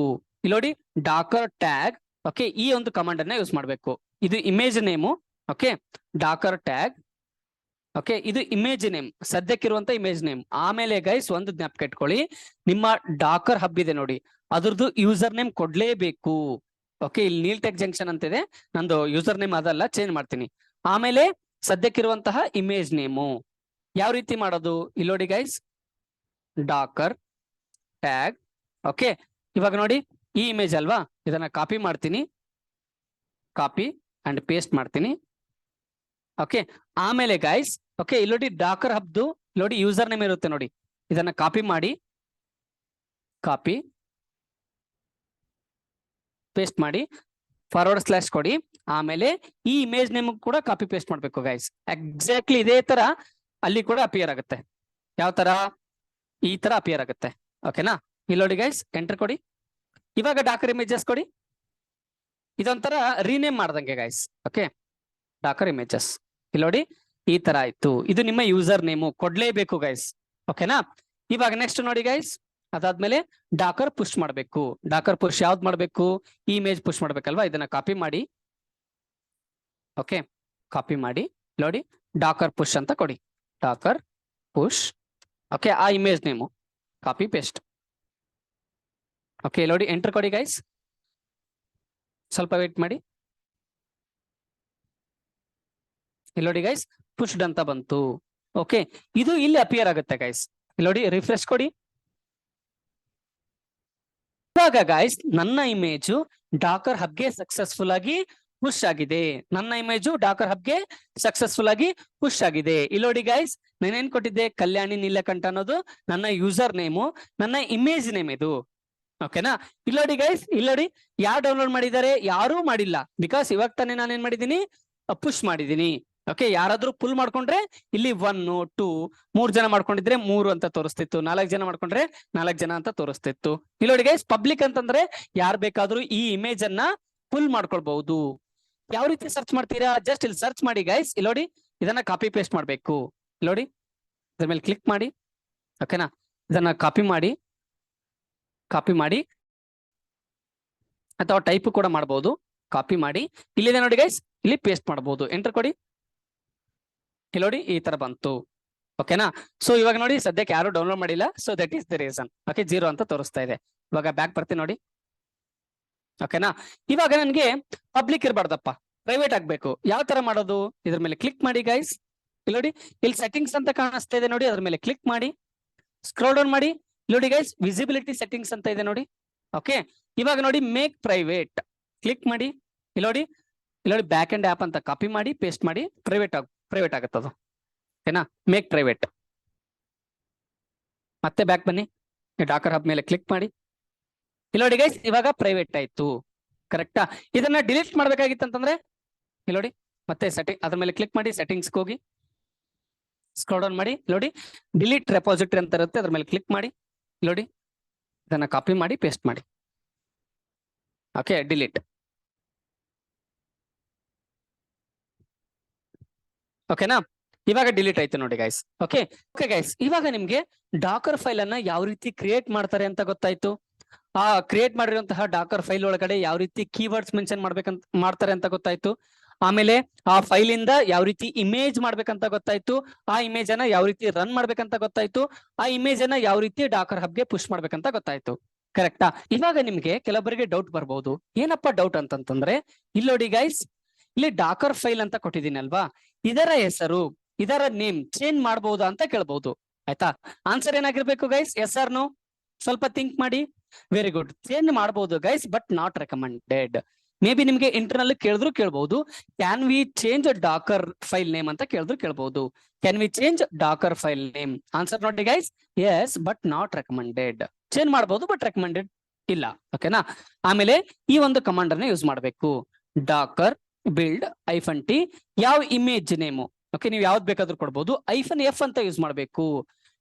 ಇಲ್ಲಿ ನೋಡಿ, ಡಾಕರ್ ಟ್ಯಾಗ್. ಓಕೆ, ಈ ಒಂದು ಕಮಾಂಡ್ ಅನ್ನ ಯೂಸ್ ಮಾಡ್ಬೇಕು. ಇದು image name. Okay, Dakar tag. Okay, ಇದು ಇಮೇಜ್ ನೇಮ್, ಸದ್ಯಕ್ಕಿರುವಂತ ಇಮೇಜ್ ನೇಮ್. ಆಮೇಲೆ ಗೈಸ್ ಒಂದು ಜ್ಞಾಪಕ ಇಟ್ಕೊಳ್ಳಿ, ನಿಮ್ಮ ಡಾಕರ್ ಹಬ್ ಇದೆ ನೋಡಿ, ಅದ್ರದ್ದು ಯೂಸರ್ ನೇಮ್ ಕೊಡ್ಲೇಬೇಕು. ಓಕೆ, ಇಲ್ಲಿ ನೀಲ್ಟೆಕ್ ಜಂಕ್ಷನ್ ಅಂತಿದೆ, ನಂದು ಯೂಸರ್ ನೇಮ್ ಅದಲ್ಲ, ಚೇಂಜ್ ಮಾಡ್ತೀನಿ. ಆಮೇಲೆ ಸದ್ಯಕ್ಕಿರುವಂತಹ ಇಮೇಜ್ ನೇಮು. ಯಾವ ರೀತಿ ಮಾಡೋದು? ಇಲ್ಲಿ ನೋಡಿ ಗೈಸ್, ಡಾಕರ್ ಟ್ಯಾಗ್. ಓಕೆ, ಇವಾಗ ನೋಡಿ, ಈ ಇಮೇಜ್ ಅಲ್ವಾ, ಇದನ್ನ ಕಾಪಿ ಮಾಡ್ತೀನಿ, ಕಾಪಿ ಅಂಡ್ ಪೇಸ್ಟ್ ಮಾಡ್ತೀನಿ. ಓಕೆ, ಆಮೇಲೆ ಗೈಸ್, ಓಕೆ, ಇಲ್ಲಿ ನೋಡಿ ಡಾಕರ್ ಹಬ್ದು ನೋಡಿ ಯೂಸರ್ ನೇಮ್ ಇರುತ್ತೆ ನೋಡಿ, ಇದನ್ನ ಕಾಪಿ ಮಾಡಿ, ಕಾಪಿ ಪೇಸ್ಟ್ ಮಾಡಿ, ಫಾರ್ವರ್ಡ್ ಸ್ಲಾಶ್ ಕೊಡಿ. ಆಮೇಲೆ ಈ ಇಮೇಜ್ ನೇಮ್ ಕೂಡ ಕಾಪಿ ಪೇಸ್ಟ್ ಮಾಡ್ಬೇಕು ಗೈಸ್. ಎಕ್ಸಾಕ್ಟ್ಲಿ ಇದೇ ತರ ಅಲ್ಲಿ ಕೂಡ ಅಪಿಯರ್ ಆಗುತ್ತೆ. ಯಾವ ತರ? ಈ ತರ ಅಪಿಯರ್ ಆಗುತ್ತೆ. ಓಕೆನಾ, ಇಲ್ಲಿ ನೋಡಿ ಗೈಸ್, ಎಂಟರ್ ಕೊಡಿ. ಇವಾಗ ಡಾಕರ್ ಇಮೇಜಸ್ ಕೊಡಿ. ಇದೊಂಥರ ರೀನೇಮ್ ಮಾಡ್ದಂಗೆ ಗೈಸ್. Okay, Dakar images. ಇಲ್ಲಿ ನೋಡಿ ಈ ತರ ಆಯ್ತು. ಇದು ನಿಮ್ಮ ಯೂಸರ್ ನೇಮು ಕೊಡ್ಲೇಬೇಕು ಗೈಸ್. ಓಕೆನಾ? ಇವಾಗ ನೆಕ್ಸ್ಟ್ ನೋಡಿ ಗೈಸ್, ಅದಾದ್ಮೇಲೆ ಡಾಕರ್ ಪುಷ್ ಮಾಡ್ಬೇಕು. ಡಾಕರ್ ಪುಷ್ ಯಾವ್ದು ಮಾಡ್ಬೇಕು? ಈ ಇಮೇಜ್ ಪುಷ್ ಮಾಡ್ಬೇಕಲ್ವಾ? ಇದನ್ನ ಕಾಪಿ ಮಾಡಿ, ಓಕೆ, ಕಾಪಿ ಮಾಡಿ ನೋಡಿ ಡಾಕರ್ ಪುಷ್ ಅಂತ ಕೊಡಿ. ಡಾಕರ್ ಪುಷ್, ಓಕೆ, ಆ image name copy paste. Okay, ನೋಡಿ ಎಂಟರ್ ಕೊಡಿ ಗೈಸ್. ಸ್ವಲ್ಪ ವೇಟ್ ಮಾಡಿ. ಇಲ್ಲಿ ನೋಡಿ ಗೈಸ್, ಪುಷ್ಡ್ ಅಂತ ಬಂತು. ಓಕೆ, ಇದು ಇಲ್ಲಿ ಅಪಿಯರ್ ಆಗುತ್ತೆ ಗೈಸ್. ಇಲ್ಲಿ ನೋಡಿ ರಿಫ್ರೆಶ್ ಕೊಡಿ. ಇವಾಗ ಗೈಸ್ ನನ್ನ ಇಮೇಜು ಡಾಕರ್ ಹಬ್ಗೆ ಸಕ್ಸಸ್ಫುಲ್ ಆಗಿ ಪುಷ್ ಆಗಿದೆ. ನನ್ನ ಇಮೇಜು ಡಾಕರ್ ಹಬ್ಗೆ ಸಕ್ಸಸ್ಫುಲ್ ಆಗಿ ಪುಷ್ ಆಗಿದೆ. ಇಲ್ಲಿ ನೋಡಿ ಗೈಸ್, ನಾನೇನ್ ಕೊಟ್ಟಿದ್ದೆ? ಕಲ್ಯಾಣಿ ನೀಲಕಂಠ ಅನ್ನೋದು ನನ್ನ ಯೂಸರ್ ನೇಮು, ನನ್ನ ಇಮೇಜ್ ನೇಮ್ ಇದು. ಓಕೆನಾ? ಇಲ್ಲಿ ನೋಡಿ ಗೈಸ್, ಇಲ್ಲಿ ನೋಡಿ ಯಾರು ಡೌನ್ಲೋಡ್ ಮಾಡಿದ್ದಾರೆ? ಯಾರೂ ಮಾಡಿಲ್ಲ. ಬಿಕಾಸ್ ಇವಾಗ ತಾನೇ ನಾನೇನ್ ಮಾಡಿದೀನಿ? ಪುಷ್ ಮಾಡಿದೀನಿ. ಓಕೆ, ಯಾರಾದ್ರೂ ಪುಲ್ ಮಾಡ್ಕೊಂಡ್ರೆ ಇಲ್ಲಿ 1, 2, 3 ಜನ ಮಾಡ್ಕೊಂಡಿದ್ರೆ 3 ಅಂತ ತೋರಿಸ್ತಿತ್ತು. 4 ಜನ ಮಾಡ್ಕೊಂಡ್ರೆ 4 ಜನ ಅಂತ ತೋರಿಸ್ತಿತ್ತು. ಇಲ್ಲಿ ನೋಡಿ ಗೈಸ್, ಪಬ್ಲಿಕ್ ಅಂತಂದ್ರೆ ಯಾರು ಬೇಕಾದ್ರೂ ಈ ಇಮೇಜ್ ಅನ್ನ ಪುಲ್ ಮಾಡ್ಕೊಳ್ಬಹುದು. ಯಾವ ರೀತಿ ಸರ್ಚ್ ಮಾಡ್ತೀರಾ? ಜಸ್ಟ್ ಇಲ್ಲಿ ಸರ್ಚ್ ಮಾಡಿ ಗೈಸ್. ಇಲ್ಲಿ ನೋಡಿ ಇದನ್ನ ಕಾಪಿ ಪೇಸ್ಟ್ ಮಾಡ್ಬೇಕು. ಇಲ್ಲಿ ನೋಡಿ ಇದ್ರ ಮೇಲೆ ಕ್ಲಿಕ್ ಮಾಡಿ. ಓಕೆನಾ? ಇದನ್ನ ಕಾಪಿ ಮಾಡಿ ಅಥವಾ ಟೈಪ್ ಕೂಡ ಮಾಡಬಹುದು. ಕಾಪಿ ಮಾಡಿ ಇಲ್ಲಿದೆ ನೋಡಿ ಗೈಸ್, ಇಲ್ಲಿ ಪೇಸ್ಟ್ ಮಾಡಬಹುದು. ಎಂಟರ್ ಕೊಡಿ. ಇಲ್ಲಿ ನೋಡಿ ಈ ತರ ಬಂತು. ಓಕೆನಾ? ಸೊ ಇವಾಗ ನೋಡಿ ಸದ್ಯಕ್ಕೆ ಯಾರು ಡೌನ್ಲೋಡ್ ಮಾಡಿಲ್ಲ. So that is the reason. Okay, 0 ಅಂತ ತೋರಿಸ್ತಾ ಇದೆ. ಇವಾಗ ಬ್ಯಾಕ್ ಬರ್ತೀನಿ ನೋಡಿ. ಓಕೆನಾ? ಇವಾಗ ನನ್ಗೆ ಪಬ್ಲಿಕ್ ಇರಬಾರ್ದಪ್ಪ, ಪ್ರೈವೇಟ್ ಆಗ್ಬೇಕು. ಯಾವ ತರ ಮಾಡೋದು? ಇದ್ರ ಮೇಲೆ ಕ್ಲಿಕ್ ಮಾಡಿ ಗೈಸ್. ಇಲ್ಲಿ ನೋಡಿ ಇಲ್ಲಿ ಸೆಟ್ಟಿಂಗ್ಸ್ ಅಂತ ಕಾಣಿಸ್ತಾ ಇದೆ ನೋಡಿ, ಅದ್ರ ಮೇಲೆ ಕ್ಲಿಕ್ ಮಾಡಿ, ಸ್ಕ್ರೋಲ್ ಡೌನ್ ಮಾಡಿ. ಇಲ್ಲಿ ನೋಡಿ ಗೈಸ್, ವಿಸಿಬಿಲಿಟಿ ಸೆಟ್ಟಿಂಗ್ಸ್ ಅಂತ ಇದೆ ನೋಡಿ. ಓಕೆ, ಇವಾಗ ನೋಡಿ ಮೇಕ್ ಪ್ರೈವೇಟ್ ಕ್ಲಿಕ್ ಮಾಡಿ. ಇಲ್ಲಿ ನೋಡಿ ಬ್ಯಾಕ್ ಅಂಡ್ ಆಪ್ ಅಂತ ಕಾಪಿ ಮಾಡಿ ಪೇಸ್ಟ್ ಮಾಡಿ. ಪ್ರೈವೇಟ್ ಆಗುತ್ತೆ ಅದು. ಓಕೆನಾ? Make private. ಮತ್ತೆ ಬ್ಯಾಕ್ ಬನ್ನಿ, ಡಾಕರ್ ಹಬ್ ಮೇಲೆ ಕ್ಲಿಕ್ ಮಾಡಿ. ಇಲ್ಲಿ ನೋಡಿ ಗೈಸ್, ಇವಾಗ ಪ್ರೈವೇಟ್ ಆಯ್ತು. ಕರೆಕ್ಟಾ? ಇದನ್ನ ಡಿಲೀಟ್ ಮಾಡ್ಬೇಕಾಗಿತ್ತು ಅಂತಂದ್ರೆ ಇಲ್ಲಿ ನೋಡಿ ಮತ್ತೆ ಸೆಟ್ಟಿಂಗ್, ಅದ್ರ ಮೇಲೆ ಕ್ಲಿಕ್ ಮಾಡಿ, ಸೆಟ್ಟಿಂಗ್ಸ್ ಹೋಗಿ ಸ್ಕ್ರೋಲ್ ಡೌನ್ ಮಾಡಿ. ನೋಡಿ ಡಿಲೀಟ್ ರೆಪಾಸಿಟರಿ ಅಂತ ಇರುತ್ತೆ, ಅದ್ರ ಮೇಲೆ ಕ್ಲಿಕ್ ಮಾಡಿ. ನೋಡಿ ಇದನ್ನ ಕಾಪಿ ಮಾಡಿ ಪೇಸ್ಟ್ ಮಾಡಿ. Okay, delete. ಓಕೆನಾ? ಇವಾಗ ಡಿಲೀಟ್ ಆಯ್ತು ನೋಡಿ ಗೈಸ್. ಓಕೆ ಗೈಸ್, ಇವಾಗ ನಿಮ್ಗೆ ಡಾಕರ್ ಫೈಲ್ ಅನ್ನ ಯಾವ ರೀತಿ ಕ್ರಿಯೇಟ್ ಮಾಡ್ತಾರೆ ಅಂತ ಗೊತ್ತಾಯ್ತು. ಆ ಕ್ರಿಯೇಟ್ ಮಾಡಿರುವಂತಹ ಡಾಕರ್ ಫೈಲ್ ಒಳಗಡೆ ಯಾವ ರೀತಿ ಕೀವರ್ಡ್ಸ್ ಮೆನ್ಷನ್ ಮಾಡ್ತಾರೆ ಅಂತ ಗೊತ್ತಾಯ್ತು. ಆಮೇಲೆ ಆ ಫೈಲ್ ಇಂದ ಯಾವ ರೀತಿ ಇಮೇಜ್ ಮಾಡ್ಬೇಕಂತ ಗೊತ್ತಾಯ್ತು. ಆ ಇಮೇಜ್ ಅನ್ನ ಯಾವ ರೀತಿ ರನ್ ಮಾಡ್ಬೇಕಂತ ಗೊತ್ತಾಯ್ತು. ಆ ಇಮೇಜ್ ಅನ್ನ ಯಾವ ರೀತಿ ಡಾಕರ್ ಹಬ್ಗೆ ಪುಷ್ ಮಾಡ್ಬೇಕಂತ ಗೊತ್ತಾಯ್ತು. ಕರೆಕ್ಟಾ? ಇವಾಗ ನಿಮ್ಗೆ ಕೆಲವರಿಗೆ ಡೌಟ್ ಬರ್ಬೋದು. ಏನಪ್ಪಾ ಡೌಟ್ ಅಂತಂತಂದ್ರೆ, ಇಲ್ಲಿ ನೋಡಿ ಗೈಸ್, ಇಲ್ಲಿ ಡಾಕರ್ ಫೈಲ್ ಅಂತ ಕೊಟ್ಟಿದ್ದೀನಿ ಅಲ್ವಾ, ಇದರ ಹೆಸರು, ಇದರ ನೇಮ್ ಚೇಂಜ್ ಮಾಡಬಹುದಾ ಅಂತ ಕೇಳ್ಬಹುದು. ಆಯ್ತಾ? ಆನ್ಸರ್ ಏನಾಗಿರ್ಬೇಕು ಗೈಸ್? Yes or no? ಸ್ವಲ್ಪ ಥಿಂಕ್ ಮಾಡಿ. Very good. ಚೇಂಜ್ ಮಾಡಬಹುದು guys, but not recommended. Maybe ನಿಮ್ಗೆ ಇಂಟರ್ನಲ್ ಕೇಳ್ಬಹುದು, can we change Docker file name ಅಂತ ಕೇಳ್ಬಹುದು. Can we change Docker file name? Answer ನೋಡಿ guys, yes, but not recommended. Change ಮಾಡಬಹುದು, but recommended ಇಲ್ಲ. ಓಕೆನಾ? ಆಮೇಲೆ ಈ ಒಂದು ಕಮಾಂಡ್ ಅನ್ನ ಯೂಸ್ ಮಾಡಬೇಕು. ಡಾಕರ್ ಬಿಲ್ಡ್ -t ಯಾವ ಇಮೇಜ್ ನೇಮು. ಓಕೆ, ನೀವು ಯಾವ್ದು ಬೇಕಾದ್ರೂ ಕೊಡ್ಬೋದು. -f ಅಂತ ಯೂಸ್ ಮಾಡಬೇಕು.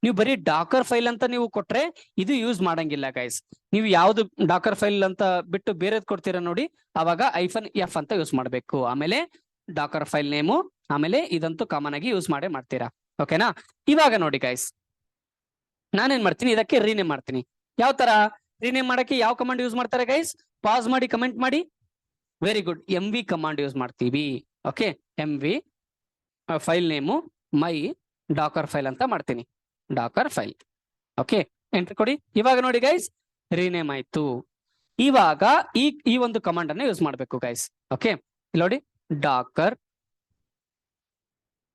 ನೀವು ಬರೀ ಡಾಕರ್ ಫೈಲ್ ಅಂತ ನೀವು ಕೊಟ್ರೆ ಇದು ಯೂಸ್ ಮಾಡಂಗಿಲ್ಲ ಗೈಸ್. ನೀವು ಯಾವ್ದು ಡಾಕರ್ ಫೈಲ್ ಅಂತ ಬಿಟ್ಟು ಬೇರೆದ್ ಕೊಡ್ತೀರಾ ನೋಡಿ, ಅವಾಗ -f ಅಂತ ಯೂಸ್ ಮಾಡಬೇಕು. ಆಮೇಲೆ ಡಾಕರ್ ಫೈಲ್ ನೇಮು, ಆಮೇಲೆ ಇದಂತೂ ಕಾಮನ್ ಆಗಿ ಯೂಸ್ ಮಾಡ್ತೀರಾ. ಓಕೆನಾ? ಇವಾಗ ನೋಡಿ ಗೈಸ್, ನಾನೇನ್ ಮಾಡ್ತೀನಿ, ಇದಕ್ಕೆ ರೀನೇಮ್ ಮಾಡ್ತೀನಿ. ಯಾವ ತರ ರೀನೇಮ್ ಮಾಡಕ್ಕೆ ಯಾವ ಕಮಾಂಡ್ ಯೂಸ್ ಮಾಡ್ತಾರೆ ಗೈಸ್? ಪಾಸ್ ಮಾಡಿ ಕಮೆಂಟ್ ಮಾಡಿ. Very good. MV command use ಮಾಡ್ತೀವಿ. ಓಕೆ, MV ಫೈಲ್ ನೇಮು ಮೈ ಡಾಕರ್ ಫೈಲ್ ಅಂತ ಮಾಡ್ತೀನಿ. Dakar file. ಓಕೆ, ಎಂಟ್ರಿ ಕೊಡಿ. ಇವಾಗ ನೋಡಿ ಗೈಸ್, ರೀನೇಮ್ ಆಯ್ತು. ಇವಾಗ ಈ ಒಂದು ಕಮಾಂಡ್ ಅನ್ನ ಯೂಸ್ ಮಾಡ್ಬೇಕು ಗೈಸ್. ಓಕೆ, ಇಲ್ಲಿ ನೋಡಿ Dakar,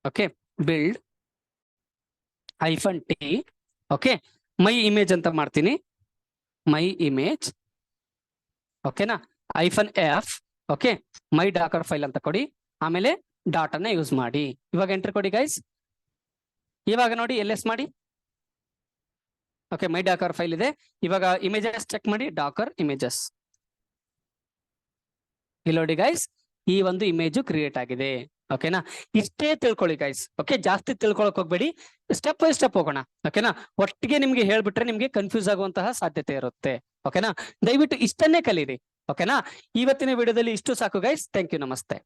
okay, build -t, okay, ಮೈ ಇಮೇಜ್ ಅಂತ ಮಾಡ್ತೀನಿ. ಮೈ ಇಮೇಜ್. ಓಕೆನಾ? -f, ಓಕೆ, ಮೈ ಡಾಕರ್ ಫೈಲ್ ಅಂತ ಕೊಡಿ. ಆಮೇಲೆ ಡಾಟ್ ಅನ್ನ ಯೂಸ್ ಮಾಡಿ. ಇವಾಗ ಎಂಟ್ರಿ ಕೊಡಿ ಗೈಸ್. ಇವಾಗ ನೋಡಿ LS ಮಾಡಿ. ಓಕೆ, ಮೈ ಡಾಕರ್ ಫೈಲ್ ಇದೆ. ಇವಾಗ ಇಮೇಜಸ್ ಚೆಕ್ ಮಾಡಿ. Dakar images. ಇಲ್ಲಿ ನೋಡಿ ಗೈಸ್, ಈ ಒಂದು ಇಮೇಜ್ ಕ್ರಿಯೇಟ್ ಆಗಿದೆ. ಓಕೆನಾ? ಇಷ್ಟೇ ತಿಳ್ಕೊಳ್ಳಿ ಗೈಸ್. ಓಕೆ, ಜಾಸ್ತಿ ತಿಳ್ಕೊಳಕ್ ಹೋಗ್ಬೇಡಿ. ಸ್ಟೆಪ್ ಬೈ ಸ್ಟೆಪ್ ಹೋಗೋಣ. ಓಕೆನಾ? ಒಟ್ಟಿಗೆ ನಿಮ್ಗೆ ಹೇಳ್ಬಿಟ್ರೆ ನಿಮ್ಗೆ ಕನ್ಫ್ಯೂಸ್ ಆಗುವಂತಹ ಸಾಧ್ಯತೆ ಇರುತ್ತೆ. ಓಕೆನಾ? ದಯವಿಟ್ಟು ಇಷ್ಟನ್ನೇ ಕಲೀರಿ. ಓಕೆನಾ? ಇವತ್ತಿನ ವಿಡಿಯೋದಲ್ಲಿ ಇಷ್ಟು ಸಾಕು ಗೈಸ್. ಥ್ಯಾಂಕ್ ಯು, ನಮಸ್ತೆ.